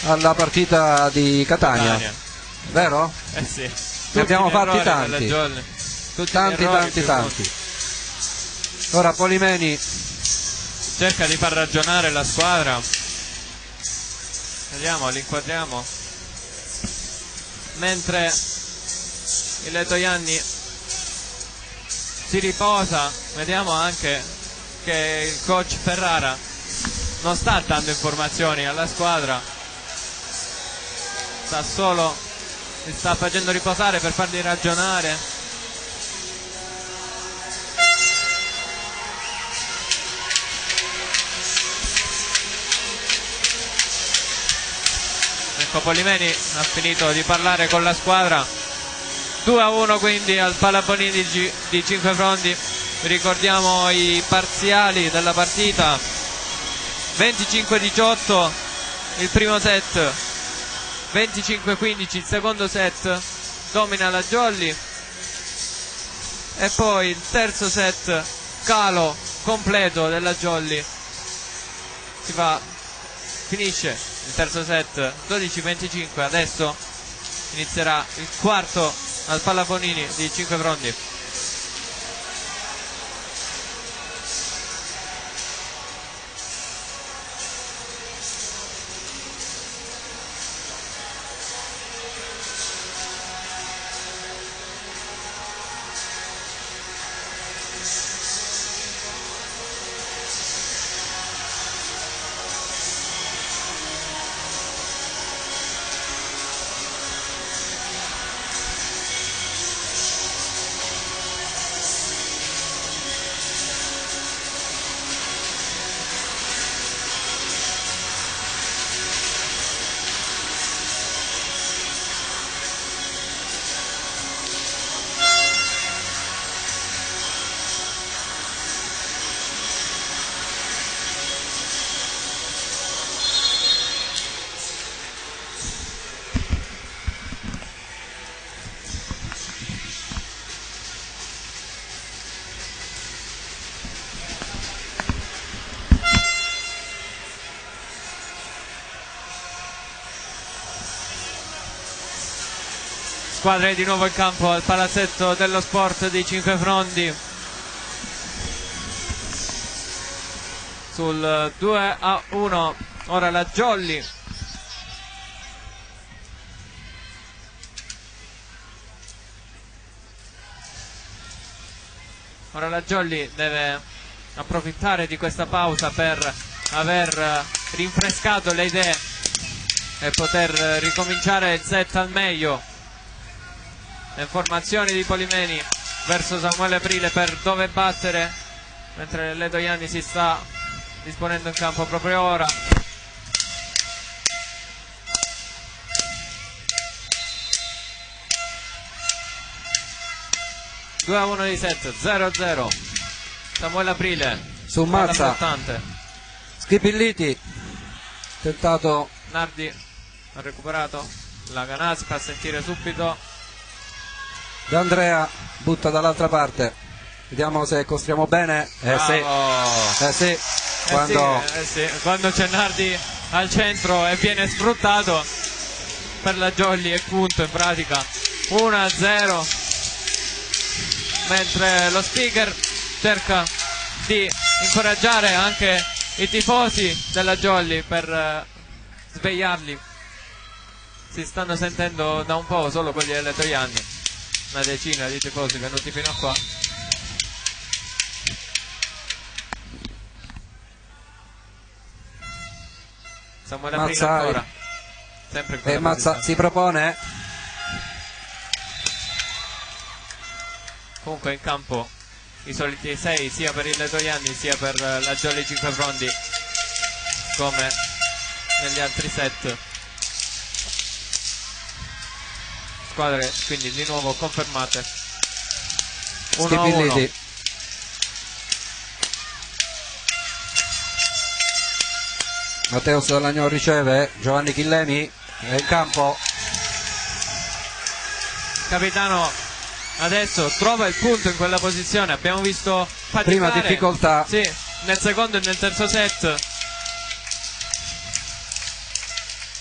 S2: alla partita di Catania. Vero?
S1: Eh sì.
S2: Ne abbiamo fatti tanti. Tanti. Ora Polimeni
S1: cerca di far ragionare la squadra. Vediamo, l'inquadriamo. Mentre il Letojanni si riposa, vediamo anche che il coach Ferrara non sta dando informazioni alla squadra, li sta facendo riposare per farli ragionare. Ecco, Polimeni ha finito di parlare con la squadra. 2-1 quindi al Palabonini di Cinquefrondi. Ricordiamo i parziali della partita: 25-18 il primo set, 25-15 il secondo set, domina la Jolly, e poi il terzo set, calo completo della Jolly, finisce il terzo set 12-25. Adesso inizierà il quarto al Palabonini di Cinquefrondi. Squadre di nuovo in campo al palazzetto dello sport di Cinquefrondi. Sul 2-1 ora la Jolly. Ora la Jolly deve approfittare di questa pausa per aver rinfrescato le idee e poter ricominciare il set al meglio. Le informazioni di Polimeni verso Samuele Aprile per dove battere, mentre Letojanni si sta disponendo in campo proprio ora. Due a 1 di set, 0-0. Samuele Aprile
S2: su Mazza, Schipilliti, tentato.
S1: Nardi ha recuperato la Ganassi, fa sentire subito.
S2: D'Andrea butta dall'altra parte, vediamo se costriamo bene. Sì.
S1: Quando c'è Nardi al centro e viene sfruttato per la Jolly, è punto in pratica. 1-0, mentre lo speaker cerca di incoraggiare anche i tifosi della Jolly per svegliarli. Si stanno sentendo da un po' solo quelli delle Letojanni, una decina di tifosi venuti fino a qua. Samuele Aprile ancora, sempre in quella
S2: Mazza
S1: posizione.
S2: si propone.
S1: Comunque in campo i soliti 6 sia per il Letojanni sia per la Jolly Cinquefrondi, come negli altri set. Squadre quindi di nuovo confermate. 1-1.
S2: Matteus Dall'Agnò riceve, Giovanni Chillemi è in campo.
S1: Capitano adesso trova il punto in quella posizione. Abbiamo visto faticare,
S2: prima difficoltà,
S1: sì, nel secondo e nel terzo set.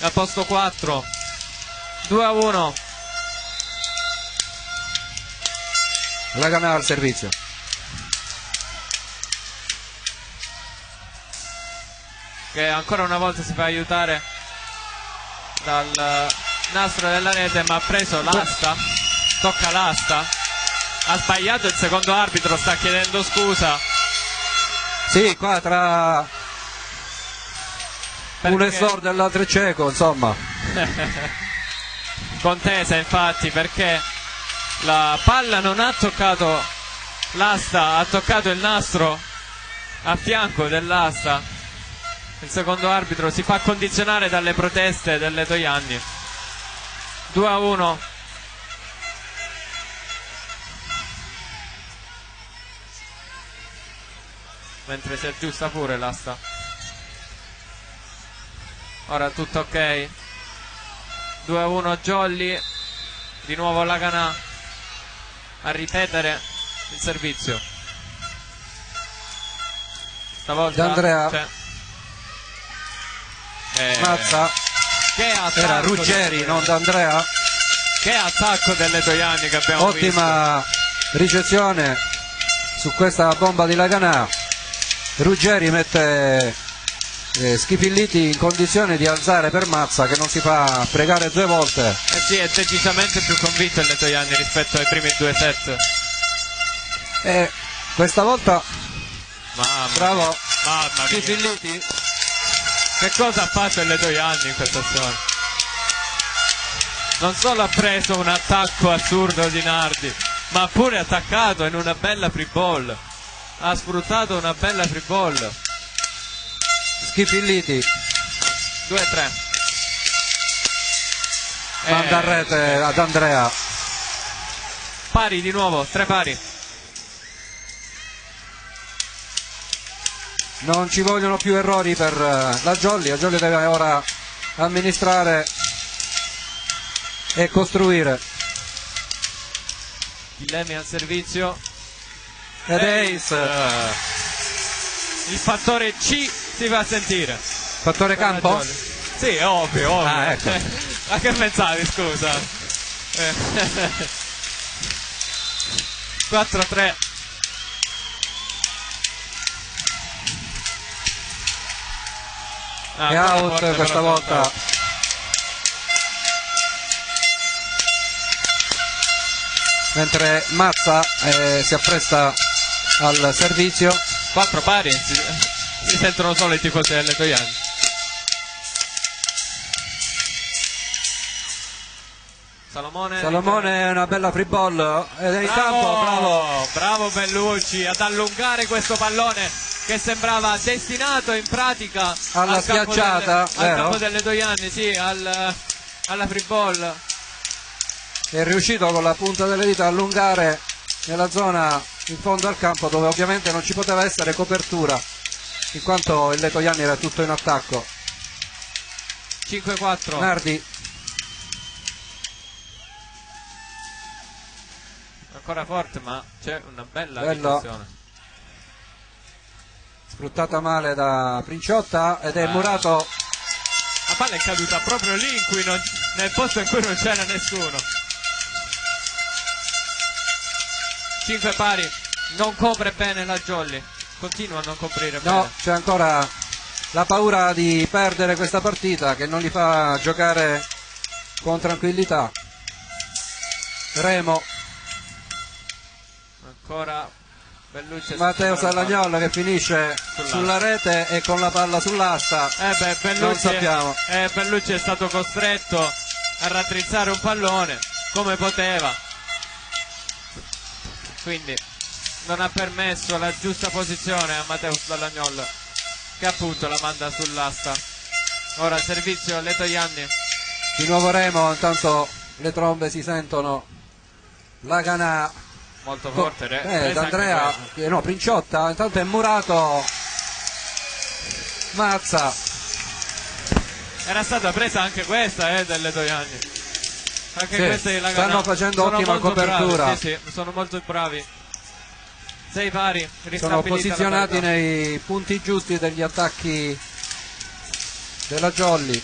S1: al posto 4. 2-1.
S2: Laganà al servizio.
S1: Che ancora una volta si fa aiutare dal nastro della rete, ma ha preso l'asta. Tocca l'asta. Ha sbagliato il secondo arbitro, sta chiedendo scusa.
S2: Sì, qua tra
S1: Perché...
S2: uno è sordo e l'altro è cieco, insomma.
S1: Contesa infatti, perché la palla non ha toccato l'asta, ha toccato il nastro a fianco dell'asta. Il secondo arbitro si fa condizionare dalle proteste delle Toianni. 2-1. Mentre si aggiusta pure l'asta. Ora tutto ok. 2-1 Jolly. Di nuovo Laganà a ripetere il servizio. Stavolta
S2: D'Andrea.
S1: c'è
S2: Mazza.
S1: che attacco
S2: Era Ruggeri, non D'Andrea.
S1: Che attacco delle Toianni che abbiamo
S2: Ottima ricezione su questa bomba di Laganà. Ruggeri mette Schifilliti in condizione di alzare per Mazza, che non si fa pregare 2 volte.
S1: Sì, è decisamente più convinto il Toianni rispetto ai primi 2 set.
S2: E questa volta bravo
S1: Mamma mia.
S2: Schifilliti.
S1: Che cosa ha fatto il Toianni in questa azione? Non solo ha preso un attacco assurdo di Nardi, ma ha pure attaccato in una bella free ball. Ha sfruttato una bella free ball.
S2: Schifilliti
S1: 2-3.
S2: manda a rete ad Andrea.
S1: Pari di nuovo, 3 pari.
S2: Non ci vogliono più errori per la Jolly. La Jolly deve ora amministrare e costruire.
S1: Chillemi al servizio.
S2: Ed Ace.
S1: Il fattore C si fa sentire.
S2: Fattore campo?
S1: Sì, è ovvio, ovvio.
S2: Ah, ecco.
S1: A che pensavi, scusa? 4-3.
S2: E out questa volta. Mentre Mazza si appresta al servizio.
S1: 4 pari, si sentono solo i tifosi delle Toianni.
S2: Salomone è una bella free ball ed è in campo,
S1: bravo Bellucci ad allungare questo pallone che sembrava destinato in pratica
S2: alla
S1: al campo
S2: schiacciata,
S1: al campo delle Toianni, sì, alla free ball.
S2: È riuscito con la punta delle dita a allungare nella zona in fondo al campo, dove ovviamente non ci poteva essere copertura, in quanto il Letoianni era tutto in attacco.
S1: 5-4.
S2: Nardi
S1: ancora forte, ma c'è una bella
S2: Bello.
S1: riflessione.
S2: Sfruttata male da Princiotta ed è murato.
S1: La palla è caduta proprio lì in cui nel posto in cui non c'era nessuno. 5 pari, non copre bene la Jolly, continua a non coprire bene.
S2: No, c'è ancora la paura di perdere questa partita che non li fa giocare con tranquillità. Remo,
S1: Ancora Bellucci,
S2: Matteo Salagnol che finisce sulla rete e con la palla sull'asta. Non sappiamo.
S1: Bellucci è stato costretto a raddrizzare un pallone come poteva, quindi non ha permesso la giusta posizione a Matteo Salagnol, che appunto la manda sull'asta. Ora il servizio alle Toianni.
S2: Di nuovo Remo, intanto le trombe si sentono. Laganà
S1: molto forte,
S2: D'Andrea, no, Princiotta, intanto è murato. Mazza,
S1: era stata presa anche questa delle Toianni. Anche
S2: sì,
S1: queste di Laganà
S2: stanno facendo
S1: sono
S2: ottima
S1: molto
S2: copertura.
S1: bravi, sì, sono molto bravi. 6 pari,
S2: sono
S1: ristabilita
S2: posizionati
S1: la parità.
S2: nei punti giusti degli attacchi della Jolly.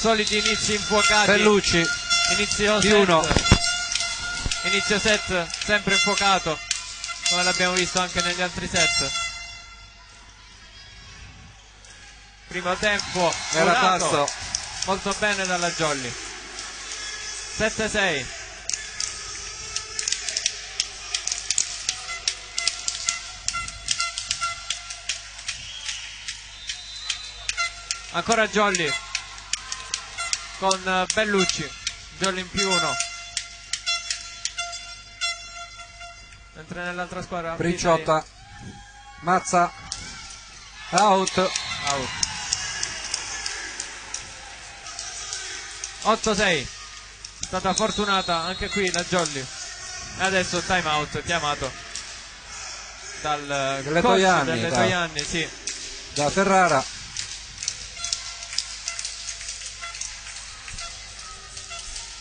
S1: soliti inizi infuocati.
S2: Bellucci
S1: Inizio
S2: di
S1: set.
S2: 1.
S1: Inizio set sempre infuocato, come l'abbiamo visto anche negli altri set. Primo tempo
S2: Era
S1: curato
S2: basso.
S1: molto bene dalla Jolly. 7-6. Ancora Jolly con Bellucci. Jolly in +1. Mentre nell'altra squadra
S2: Brinciotta, Mazza, out.
S1: out. 8-6. È stata fortunata anche qui la Jolly. E adesso time out chiamato dal
S2: Delle
S1: coach
S2: Toianni,
S1: delle
S2: da-
S1: Toianni, sì.
S2: Da Ferrara.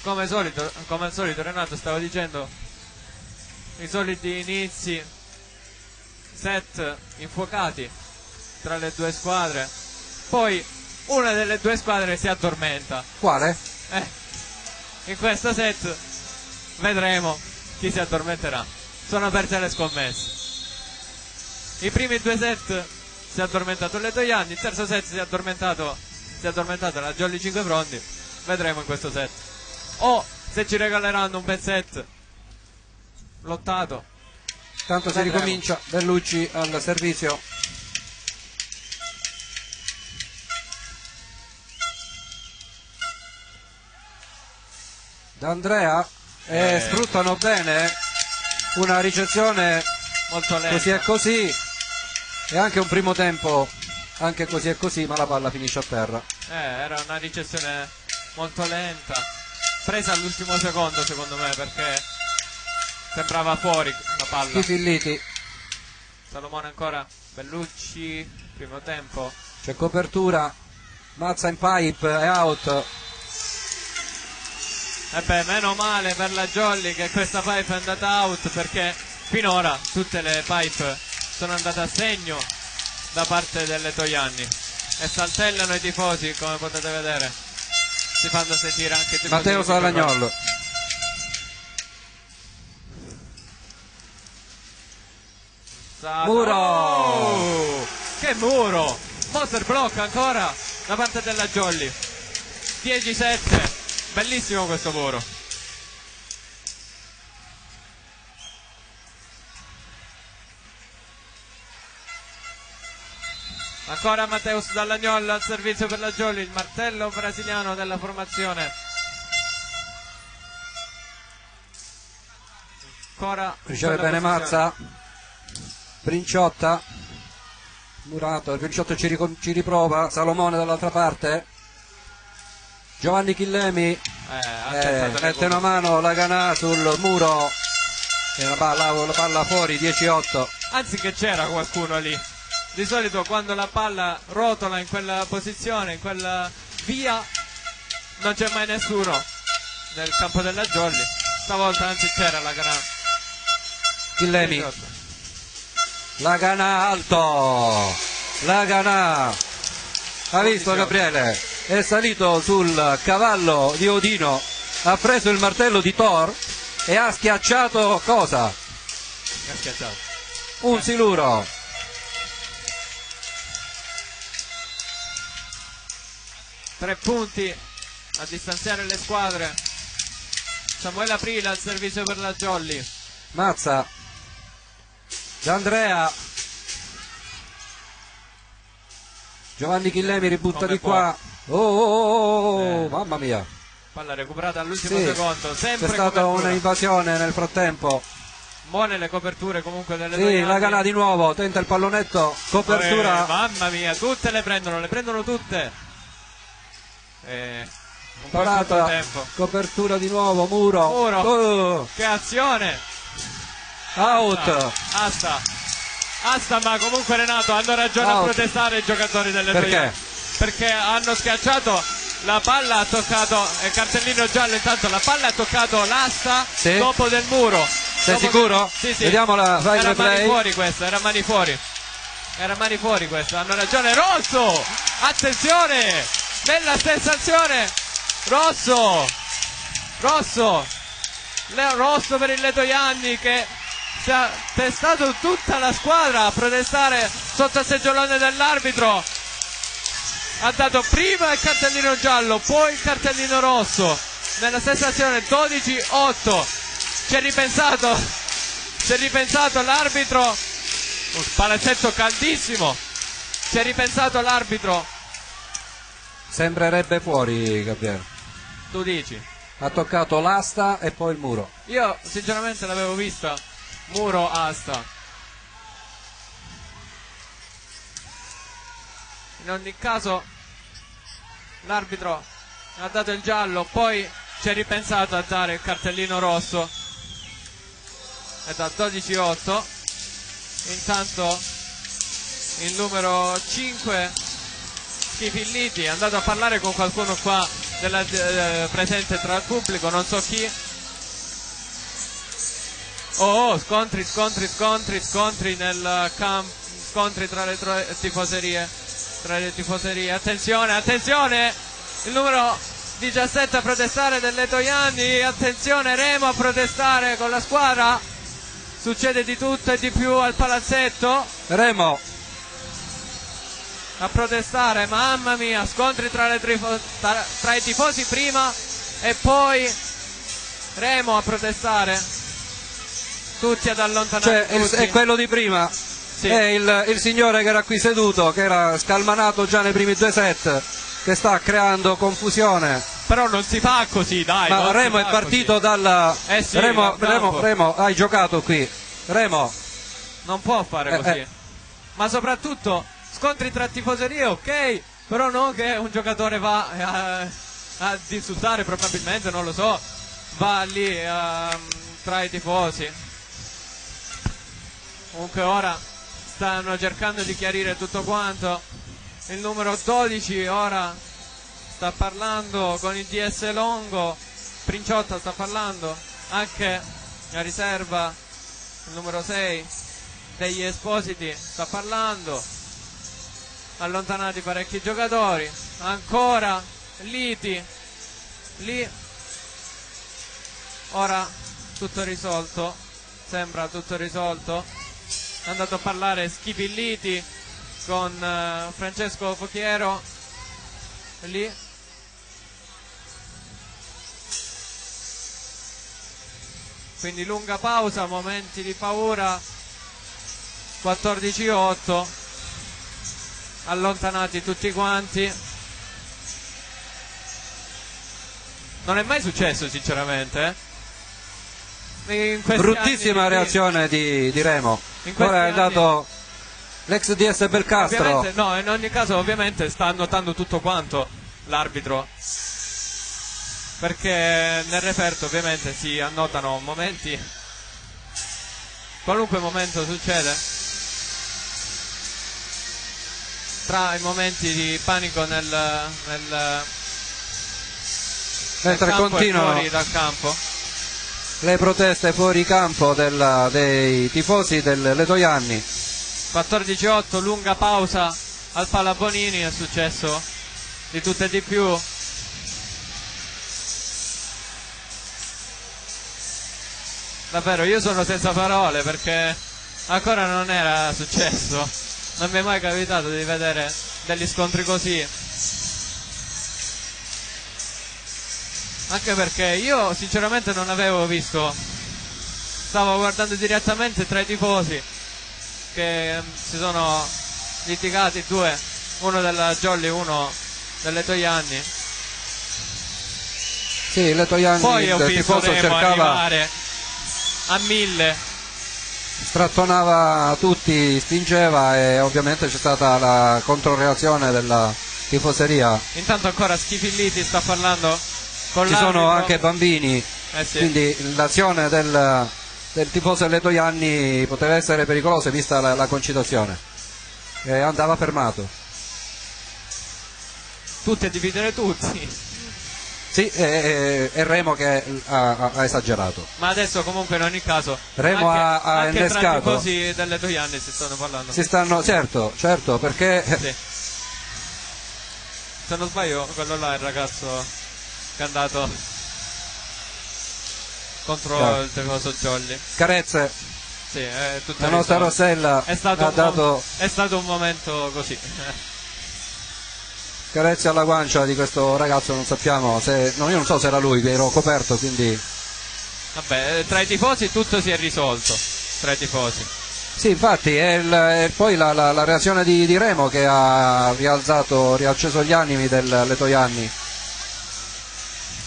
S1: Come al solito Renato stava dicendo, i soliti inizi, set infuocati tra le due squadre, poi una delle due squadre si addormenta.
S2: Quale?
S1: In questo set vedremo chi si addormenterà. Sono aperte le scommesse. I primi due set si è addormentato le Toianni, il terzo set si è addormentata la Jolly 5 Frondi. Vedremo in questo set. O se ci regaleranno un bel set lottato.
S2: Tanto si
S1: Vedremo.
S2: ricomincia. Bellucci al servizio. D'Andrea sfruttano bene una ricezione
S1: Molto lento.
S2: così e così e anche un primo tempo anche così e così, ma la palla finisce a terra.
S1: Era una ricezione molto lenta, presa all'ultimo secondo secondo me, perché sembrava fuori la palla.
S2: Schifilliti,
S1: Salomone ancora, Bellucci, primo tempo.
S2: c'è copertura, Mazza in pipe, è out.
S1: E beh, meno male per la Jolly che questa pipe è andata out, perché finora tutte le pipe sono andate a segno da parte delle Toianni e saltellano i tifosi, come potete vedere. Si fanno sentire anche i tifosi.
S2: Matteo
S1: di
S2: Salagnolo. Muro!
S1: Oh, che muro! Monster block ancora da parte della Jolly. 10-7. Bellissimo questo muro. Ancora Matteus Dallagnol al servizio per la Jolly, il martello brasiliano della formazione. Ancora
S2: Riceve
S1: quella
S2: bene
S1: posizione.
S2: Mazza, Brinciotta, Murato, il Brinciotto ci riprova, Salomone dall'altra parte, Giovanni Chillemi mette una mano la Ganà sul muro e la palla fuori, 10-8.
S1: Anzi, che c'era qualcuno lì. Di solito quando la palla rotola in quella posizione, in quella via, non c'è mai nessuno nel campo della Jolly. Stavolta anzi c'era la Ganà.
S2: Chillemi, la Ganà alto, la Ganà, ha visto Gabriele? È salito sul cavallo di Odino, ha preso il martello di Thor e ha schiacciato cosa?
S1: Ha schiacciato.
S2: Un siluro.
S1: 3 punti a distanziare le squadre. Samuele Aprila al servizio per la Jolly.
S2: Mazza, D'Andrea, Giovanni Chillemi ributta
S1: Come
S2: di qua. Oh,
S1: Eh.
S2: mamma mia.
S1: Palla recuperata all'ultimo
S2: Sì,
S1: secondo. Sempre
S2: c'è stata
S1: copertura.
S2: una invasione nel frattempo.
S1: Buone le coperture comunque delle
S2: Sì,
S1: Toianni.
S2: la Ganà di nuovo, tenta il pallonetto, copertura.
S1: Mamma mia, tutte le prendono tutte. Un po'
S2: Parata,
S1: tempo.
S2: copertura di nuovo, muro.
S1: Muro.
S2: Oh,
S1: Che azione!
S2: out.
S1: Asta, ma comunque Renato hanno ragione a
S2: Out.
S1: protestare i giocatori delle
S2: Perché?
S1: Toianni. Perché hanno schiacciato, la palla ha toccato, cartellino giallo intanto, la palla ha toccato l'asta
S2: Sì.
S1: dopo del muro.
S2: Sei
S1: Dopo
S2: sicuro?
S1: Sì.
S2: Vediamola, vai il
S1: Era mani
S2: replay.
S1: fuori questa, era mani fuori questa, hanno ragione. Rosso! Attenzione! bella sensazione, rosso per il Letojanni, che si è testato tutta la squadra a protestare sotto il seggiolone dell'arbitro. Ha dato prima il cartellino giallo, poi il cartellino rosso nella stessa azione. 12-8. ci è ripensato l'arbitro, un palazzetto caldissimo, ci è ripensato l'arbitro.
S2: Sembrerebbe fuori, Gabriele.
S1: Tu dici?
S2: Ha toccato l'asta e poi il muro.
S1: Io sinceramente l'avevo vista muro asta. In ogni caso l'arbitro ha dato il giallo, poi ci è ripensato a dare il cartellino rosso, è da 12-8. Intanto il numero 5 Schifilliti è andato a parlare con qualcuno qua presente tra il pubblico, non so chi. Scontri nel campo, scontri tra le tifoserie, attenzione, il numero 17 a protestare del Letojanni, attenzione, Remo a protestare con la squadra, succede di tutto e di più al palazzetto.
S2: Remo
S1: a protestare, mamma mia, scontri tra i tifosi prima e poi Remo a protestare, tutti ad allontanare,
S2: cioè è quello di prima, sì. È il signore che era qui seduto, che era scalmanato già nei primi 2 set, che sta creando confusione.
S1: Però non si fa così, dai.
S2: Ma Remo è partito dalla...
S1: sì,
S2: Remo, hai giocato qui. Remo
S1: non può fare così. Ma soprattutto scontri tra tifoserie, ok, però non che un giocatore va ad insultare, probabilmente, non lo so, va lì tra i tifosi. Comunque ora stanno cercando di chiarire tutto quanto. Il numero 12 ora sta parlando con il DS Longo, Princiotta sta parlando, anche la riserva, il numero 6 degli Espositi sta parlando. Allontanati parecchi giocatori, ancora liti lì. Ora tutto risolto, sembra tutto risolto. È andato a parlare Schipilliti con Francesco Fochiero lì. Quindi lunga pausa, momenti di paura. 14-8, allontanati tutti quanti. Non è mai successo sinceramente,
S2: bruttissima reazione di Remo. Ora è andato l'ex DS Belcastro.
S1: Ovviamente, no, in ogni caso ovviamente sta annotando tutto quanto l'arbitro, perché nel referto ovviamente si annotano momenti, qualunque momento succede. Tra i momenti di panico
S2: mentre continuano
S1: fuori dal campo,
S2: le proteste fuori campo dei tifosi del Letojanni.
S1: 14-8, lunga pausa al Pala Bonini, è successo di tutto e di più. Davvero, io sono senza parole, perché ancora non era successo, non mi è mai capitato di vedere degli scontri così. Anche perché io sinceramente non avevo visto, stavo guardando direttamente tra i tifosi che si sono litigati, due, uno della Jolly, uno del Letojanni.
S2: Sì, il Letojanni,
S1: poi ho visto Remo
S2: cercava,
S1: arrivare a 1000,
S2: strattonava tutti, spingeva, e ovviamente c'è stata la controreazione della tifoseria.
S1: Intanto ancora Schifilliti sta parlando con
S2: ci sono anche bambini,
S1: sì.
S2: Quindi l'azione del tifoso Letojanni poteva essere pericolosa vista la concitazione, e andava fermato.
S1: Tutti a dividere tutti.
S2: Sì, è Remo che ha esagerato.
S1: Ma adesso comunque in ogni caso
S2: Remo ha innescato.
S1: Tra i tifosi del Letojanni si stanno parlando.
S2: Certo, perché
S1: sì. Se non sbaglio, quello là è il ragazzo che è andato contro il tifoso Jolly.
S2: Carezze.
S1: Sì, è tutto
S2: La nostra Rossella
S1: è stato,
S2: ha dato
S1: è stato un momento così.
S2: carezze alla guancia di questo ragazzo, non sappiamo se, no, io non so se era lui, ero coperto, quindi
S1: Vabbè, tra i tifosi tutto si è risolto, tra i tifosi.
S2: sì, infatti è poi la reazione di Remo che ha riacceso gli animi del Letojanni.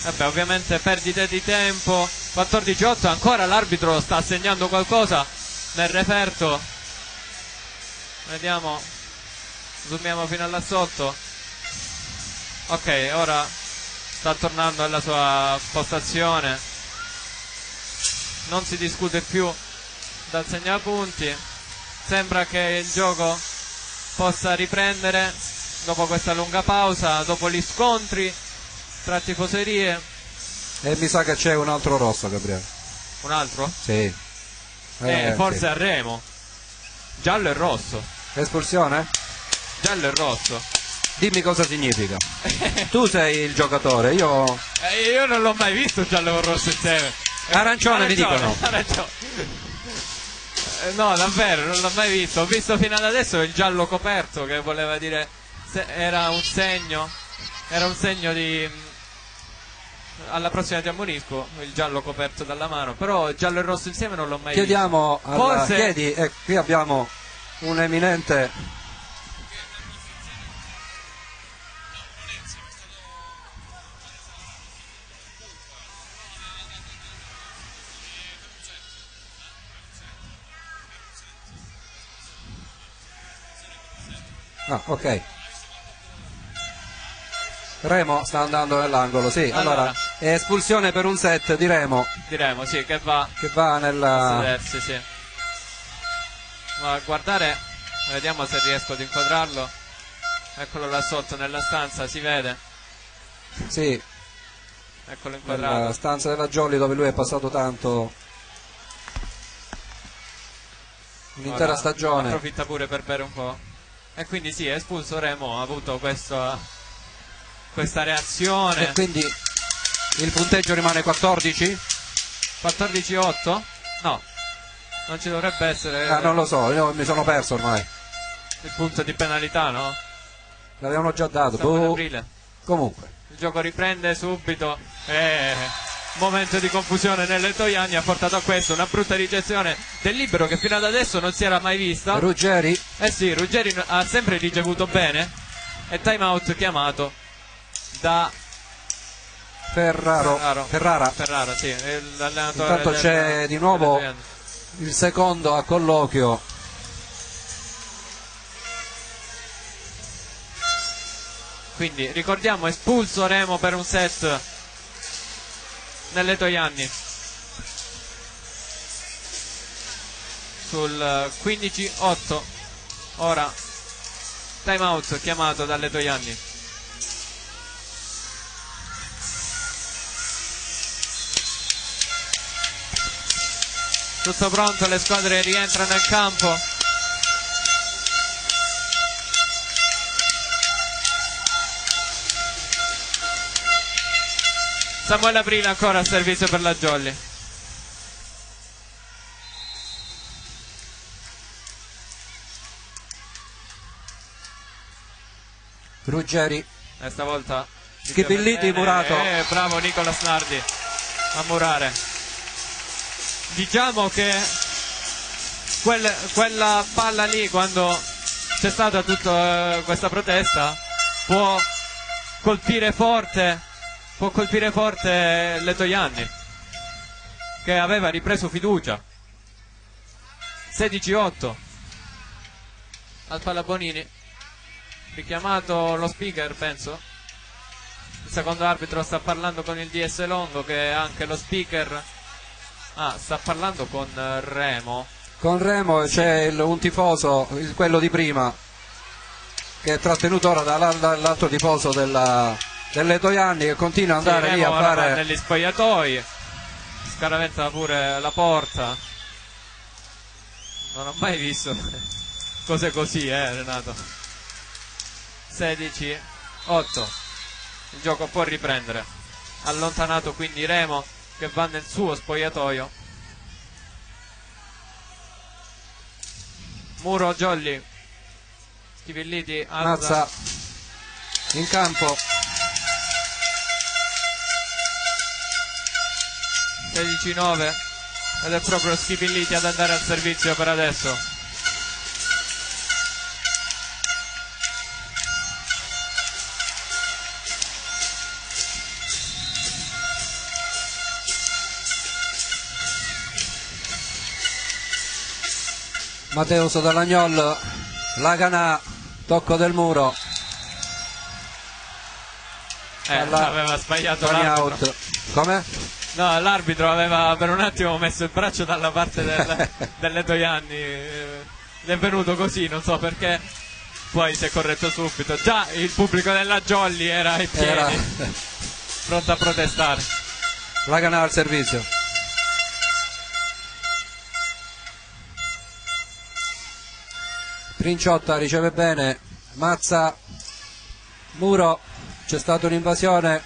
S1: Vabbè, ovviamente perdite di tempo. 14-8, ancora l'arbitro sta segnando qualcosa nel referto. Vediamo, zoomiamo fino là sotto. Ok, ora sta tornando alla sua postazione. Non si discute più dal segnapunti. Sembra che il gioco possa riprendere dopo questa lunga pausa, dopo gli scontri tra tifoserie.
S2: E mi sa che c'è un altro rosso, Gabriele.
S1: Un altro?
S2: Sì.
S1: Forse
S2: sì.
S1: a Remo. Giallo e rosso.
S2: Espulsione?
S1: Giallo e rosso.
S2: Dimmi cosa significa. Tu sei il giocatore, io...
S1: Io non l'ho mai visto giallo e rosso insieme.
S2: Arancione mi dicono.
S1: Arancione. No, davvero, non l'ho mai visto. Ho visto fino ad adesso il giallo coperto, che voleva dire era un segno di alla prossima ti ammonisco, il giallo coperto dalla mano, però giallo e rosso insieme non l'ho mai
S2: Chiediamo
S1: visto. Forse
S2: chiedi, qui abbiamo un eminente ok. Remo sta andando nell'angolo, sì. Allora, è espulsione per un set di Remo.
S1: Di Remo, sì, che va
S2: nella...
S1: sedersi, sì. Ma a guardare, vediamo se riesco ad inquadrarlo. Eccolo là sotto nella stanza, si vede.
S2: Sì.
S1: Eccolo inquadrato.
S2: Nella stanza della Jolly dove lui è passato tanto. Un'intera stagione.
S1: Approfitta pure per bere un po'. E quindi sì, è espulso Remo, ha avuto questa reazione.
S2: E quindi il punteggio rimane 14?
S1: 14-8? No, non ci dovrebbe essere.
S2: Non lo so, io mi sono perso ormai.
S1: Il punto di penalità, no?
S2: L'avevano già dato.
S1: Siamo in aprile.
S2: Comunque.
S1: Il gioco riprende subito. Momento di confusione nelle Toiani ha portato a questo, una brutta ricezione del libero che fino ad adesso non si era mai vista.
S2: Ruggeri?
S1: Sì, Ruggeri ha sempre ricevuto bene. E time out chiamato da
S2: Ferrara,
S1: sì, l'allenatore.
S2: Intanto c'è di nuovo il secondo a colloquio.
S1: Quindi ricordiamo, espulso Remo per un set nelle Toianni sul 15-8. Ora time out chiamato dalle Toianni. Tutto pronto, le squadre rientrano in campo. Samuele Aprila ancora a servizio per la Jolly.
S2: Ruggeri.
S1: E stavolta
S2: Schipilliti, murato.
S1: Bravo Nicolas Nardi a murare. Diciamo che quella palla lì, quando c'è stata tutta questa protesta, può colpire forte Letojanni, che aveva ripreso fiducia. 16-8 al palla Bonini, richiamato lo speaker, penso. Il secondo arbitro sta parlando con il DS Longo, che è anche lo speaker. Sta parlando con Remo.
S2: Con Remo c'è un tifoso, quello di prima, che è trattenuto ora dall'altro tifoso delle Toianni, che continua ad andare lì a fare
S1: negli spogliatoi, scaraventa pure la porta. Non ho mai visto cose così, Renato. 16 8. Il gioco può riprendere. Allontanato quindi Remo, che va nel suo spogliatoio. Muro, Jolly, Schivilliti,
S2: Mazza in campo.
S1: 16-9 ed è proprio Schivilliti ad andare al servizio per adesso.
S2: Matteus Dall'Agnol, Laganà, tocco del muro.
S1: Aveva sbagliato
S2: Tony
S1: l'arbitro.
S2: out. Come?
S1: No, l'arbitro aveva per un attimo messo il braccio dalla parte delle Toianni. Gli è venuto così, non so perché. Poi si è corretto subito. Già il pubblico della Jolly era ai piedi, pronto a protestare.
S2: Laganà al servizio. Trinciotta riceve bene, Mazza, Muro, c'è stata un'invasione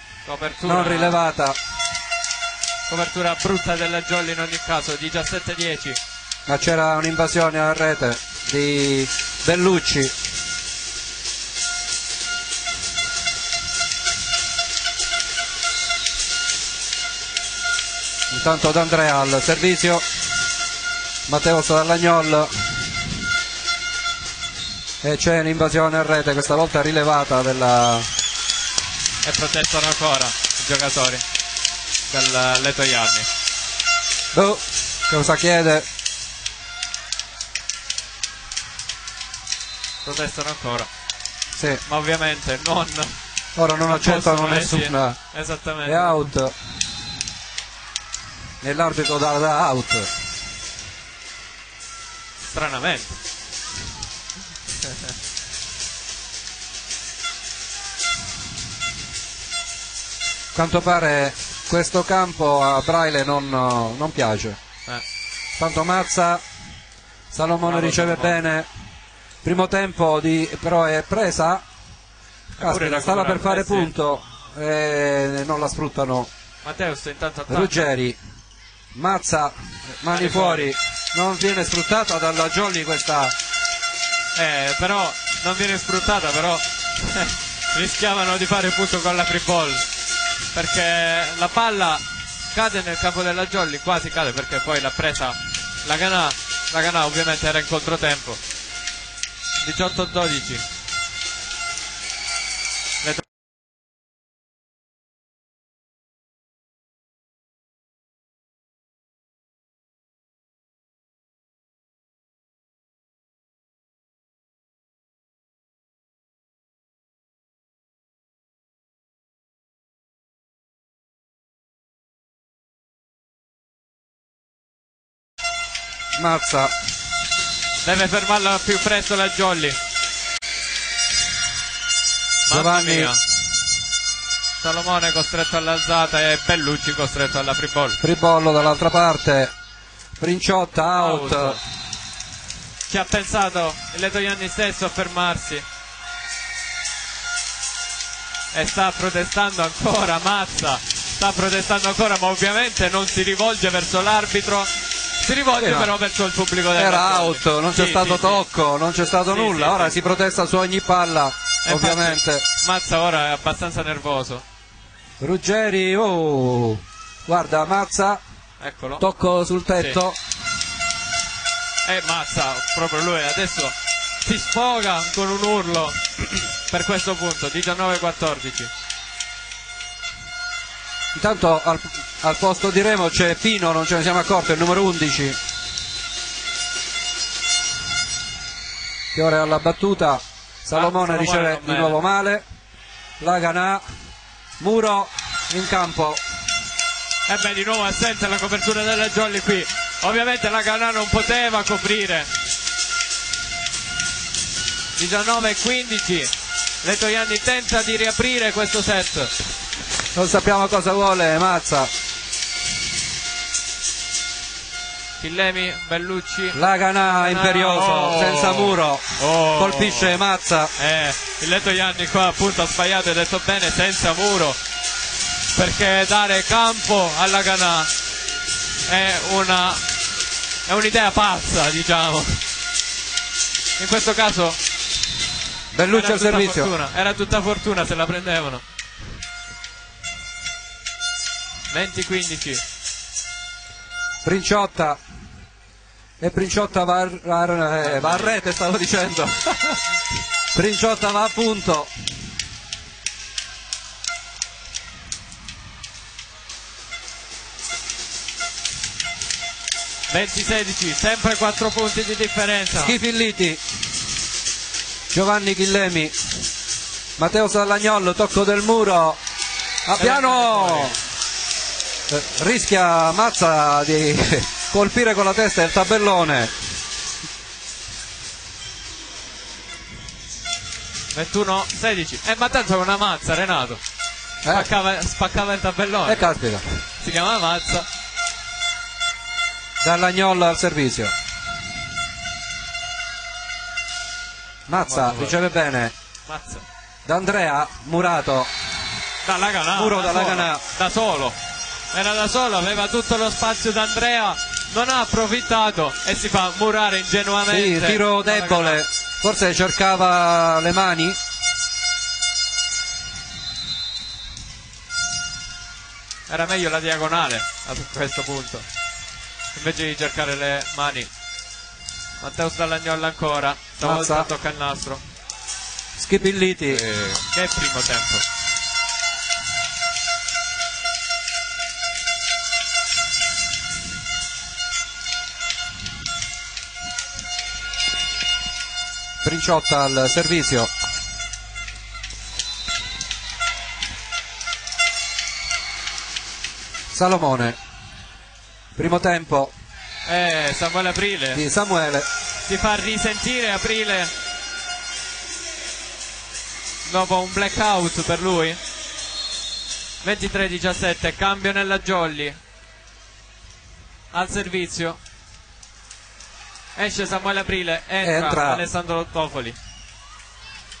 S2: non rilevata.
S1: Copertura brutta della Jolly in ogni caso, 17-10.
S2: Ma c'era un'invasione a rete di Bellucci. Intanto D'Andrea al servizio, Matteus Dall'Agnol, e c'è un'invasione a rete, questa volta rilevata della...
S1: E protestano ancora i giocatori delle Toianni.
S2: Cosa chiede?
S1: Protestano ancora.
S2: Sì.
S1: Ma ovviamente
S2: Ora non accettano
S1: possono,
S2: nessuna.
S1: Esattamente.
S2: È out. E l'arbitro dà out.
S1: Stranamente.
S2: Quanto pare questo campo a Braille non piace. Tanto Mazza, Salomone riceve bene. Primo tempo però è presa. Caspita, stava per fare punto e non la sfruttano.
S1: Matteus intanto attacca.
S2: Ruggeri, Mazza, mani fuori. Non viene sfruttata dalla Jolly questa.
S1: Però non viene sfruttata, però rischiavano di fare punto con la free ball, perché la palla cade nel campo della Jolly, quasi cade perché poi l'ha presa Laganà ovviamente era in controtempo. 18-12.
S2: Mazza
S1: deve fermarla più presto la Jolly.
S2: Giovanni.
S1: Mamma mia. Salomone costretto all'alzata e Bellucci costretto alla free ball.
S2: Free ball dall'altra parte. Princiotta out.
S1: Ci ha pensato il Letoianni stesso a fermarsi e sta protestando ancora. Mazza sta protestando ancora, ma ovviamente non si rivolge verso l'arbitro, si rivolge però verso il pubblico della
S2: Era
S1: Jolly.
S2: out, non c'è stato tocco, non c'è stato nulla. Ora si protesta su ogni palla, ovviamente.
S1: Mazza ora è abbastanza nervoso.
S2: Ruggeri, guarda Mazza,
S1: eccolo,
S2: tocco sul tetto.
S1: Mazza, proprio lui adesso si sfoga con un urlo per questo punto. 19-14.
S2: Intanto al posto di Remo c'è Pino, non ce ne siamo accorti, il numero 11, che ora è alla battuta. Salomone riceve di nuovo male. Laganà, Muro in campo.
S1: E beh, di nuovo assente la copertura della Jolly qui. Ovviamente Laganà non poteva coprire. 19-15. Letoianni tenta di riaprire questo set.
S2: Non sappiamo cosa vuole Mazza.
S1: Chillemi, Bellucci.
S2: Laganà imperioso, senza muro, colpisce Mazza.
S1: Il Letojanni qua appunto ha sbagliato, hai detto bene, senza muro, perché dare campo alla Laganà è un'idea pazza, diciamo. In questo caso
S2: Bellucci al servizio.
S1: Era tutta fortuna se la prendevano. 20-15.
S2: Princiotta. E Princiotta va a rete, stavo dicendo. Princiotta va a punto.
S1: (20-16), sempre 4 punti di differenza.
S2: Schifilliti, Giovanni Chillemi, Matteo Sallagnol, tocco del muro a piano, rischia Mazza di colpire con la testa il tabellone.
S1: 21-16, ma tanto è una mazza, Renato, spaccava il tabellone,
S2: caspita,
S1: si chiama mazza.
S2: Dallagnol al servizio. Mazza riceve bene.
S1: Mazza.
S2: D'Andrea, murato.
S1: Da Laganà.
S2: Muro da Laganà.
S1: Da solo. Era da solo, aveva tutto lo spazio d'Andrea, non ha approfittato e si fa murare ingenuamente.
S2: Sì, tiro debole. Forse cercava le mani.
S1: Era meglio la diagonale a questo punto, invece di cercare le mani. Matteo Dallagnol ancora, stavolta tocca il nastro.
S2: Schipilliti.
S1: Che primo tempo.
S2: Princiotta al servizio. Salomone. Primo tempo.
S1: Samuele Aprile.
S2: Di Samuele.
S1: Si fa risentire Aprile dopo un blackout per lui. 23-17, cambio nella Jolly. Al servizio. Esce Samuele Aprile, entra Alessandro Toffoli.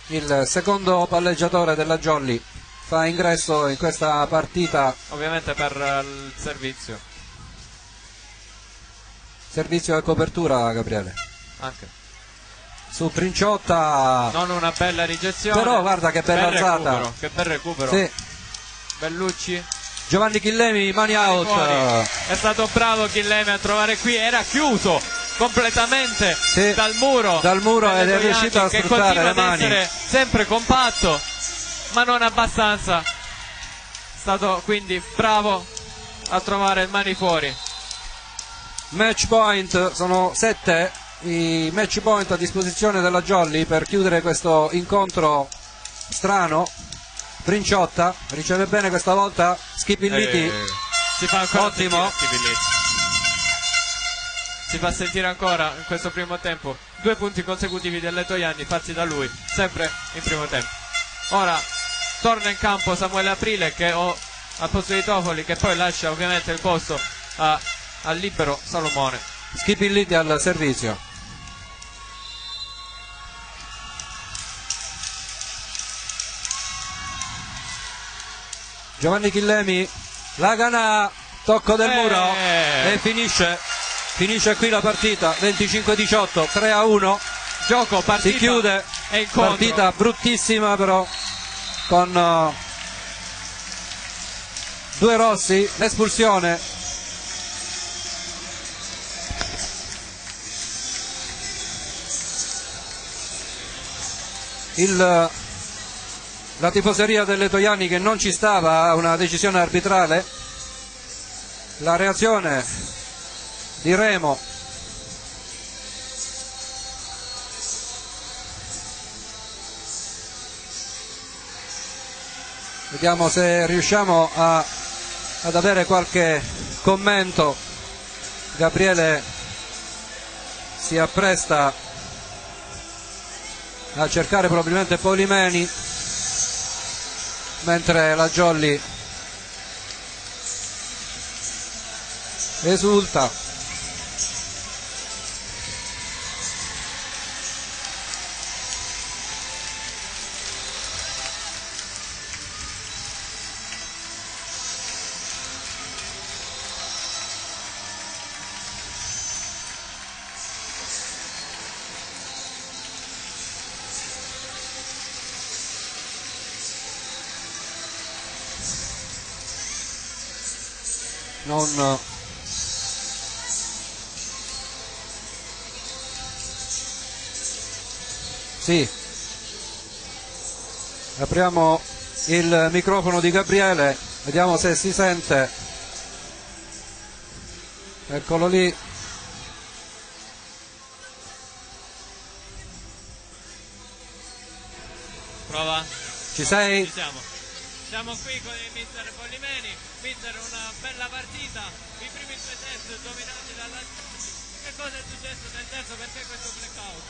S2: Il secondo palleggiatore della Jolly fa ingresso in questa partita.
S1: Ovviamente per il servizio.
S2: Servizio e copertura, Gabriele.
S1: Anche.
S2: Su Princiotta.
S1: Non una bella ricezione.
S2: Però guarda che bella alzata.
S1: Che bel recupero.
S2: Sì.
S1: Bellucci.
S2: Giovanni Chillemi, mani out.
S1: Fuori. È stato bravo Chillemi a trovare qui, era chiuso completamente dal muro
S2: ed è riuscito a sfruttare le mani.
S1: Essere sempre compatto, ma non abbastanza. È stato quindi bravo a trovare il mani fuori.
S2: Match point, sono 7 i match point a disposizione della Jolly per chiudere questo incontro strano. Princiotta riceve bene questa volta, Schipilliti
S1: si fa ancora
S2: ottimo,
S1: si fa sentire ancora in questo primo tempo. 2 punti consecutivi del Letojanni fatti da lui, sempre in primo tempo. Ora torna in campo Samuele Aprile che al posto di Toffoli, che poi lascia ovviamente il posto al libero Salomone.
S2: Schipilliti al servizio. Giovanni Chillemi, Laganà, tocco del muro e finisce qui la partita. 25-18, 3-1.
S1: Gioco, partita
S2: si chiude,
S1: e incontro.
S2: Partita bruttissima però, con 2 rossi, l'espulsione. La tifoseria del Letojanni che non ci stava a una decisione arbitrale. La reazione di Remo. Vediamo se riusciamo ad avere qualche commento. Gabriele si appresta a cercare probabilmente Polimeni, mentre la Jolly esulta. non sì, apriamo il microfono di Gabriele, vediamo se si sente. Eccolo lì.
S1: Prova.
S2: Ci sei?
S1: Ci siamo. Siamo qui con il mister Pollimeni. Mister, una bella partita. I primi 2 set dominati dalla... Che cosa è successo nel terzo? Perché questo blackout?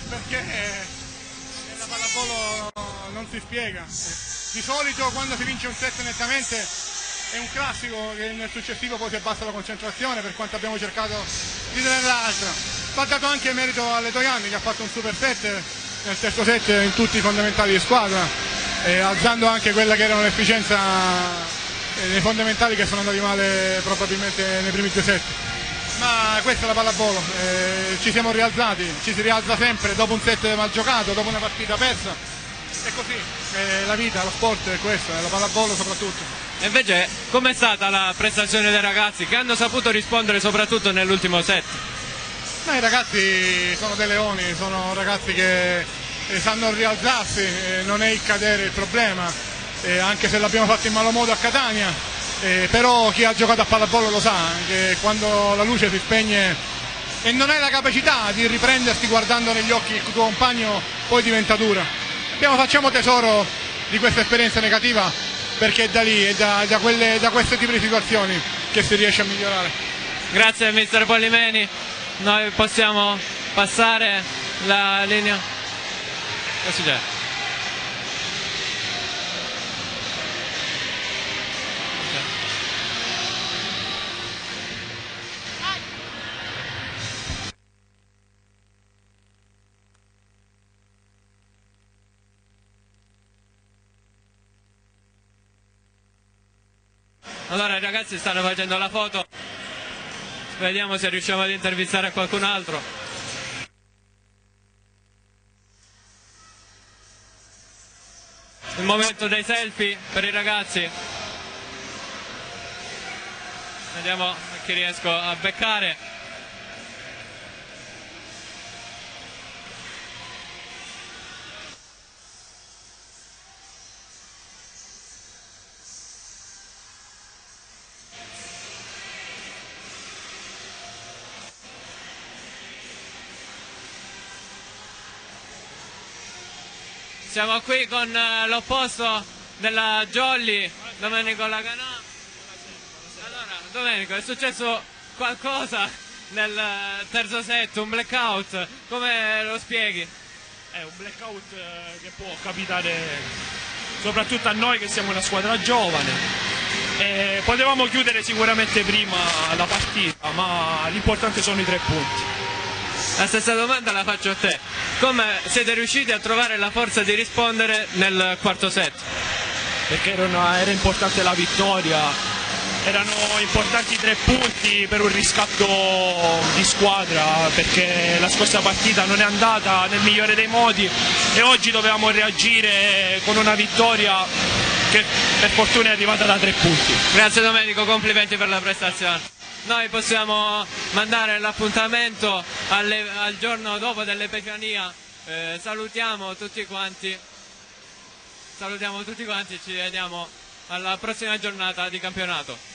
S3: Perché la pallavolo non si spiega. Di solito quando si vince un set nettamente è un classico che nel successivo poi si abbassa la concentrazione, per quanto abbiamo cercato di tenere l'altra. Va dato anche merito alle Toianni, che ha fatto un super set nel terzo set in tutti i fondamentali di squadra, alzando anche quella che era un'efficienza nei fondamentali che sono andati male probabilmente nei primi 2 set. Ma questa è la pallavolo, ci siamo rialzati, ci si rialza sempre dopo un set mal giocato, dopo una partita persa. È così, la vita, lo sport è questo, è la pallavolo soprattutto.
S1: E invece com'è stata la prestazione dei ragazzi che hanno saputo rispondere soprattutto nell'ultimo set?
S3: Ma i ragazzi sono dei leoni, sono ragazzi che sanno rialzarsi, non è il cadere il problema, anche se l'abbiamo fatto in malo modo a Catania, però chi ha giocato a pallavolo lo sa, che quando la luce si spegne e non hai la capacità di riprendersi guardando negli occhi il tuo compagno, poi diventa dura. Facciamo tesoro di questa esperienza negativa, perché è da lì, è da questo tipo di situazioni che si riesce a migliorare.
S1: Grazie mister Pollimeni, noi possiamo passare la linea. Che succede? Allora i ragazzi stanno facendo la foto, vediamo se riusciamo ad intervistare qualcun altro. Il momento dei selfie per i ragazzi. Vediamo chi riesco a beccare. Siamo qui con l'opposto della Jolly, Domenico Laganà. Allora, Domenico, è successo qualcosa nel terzo set, un blackout, come lo spieghi?
S4: È un blackout che può capitare soprattutto a noi che siamo una squadra giovane. Potevamo chiudere sicuramente prima la partita, ma l'importante sono i 3 punti.
S1: La stessa domanda la faccio a te. Come siete riusciti a trovare la forza di rispondere nel quarto set?
S4: Perché era importante la vittoria, erano importanti i 3 punti per un riscatto di squadra, perché la scorsa partita non è andata nel migliore dei modi e oggi dovevamo reagire con una vittoria che per fortuna è arrivata da 3 punti.
S1: Grazie Domenico, complimenti per la prestazione. Noi possiamo mandare l'appuntamento al giorno dopo dell'Epifania. Salutiamo tutti quanti e ci vediamo alla prossima giornata di campionato.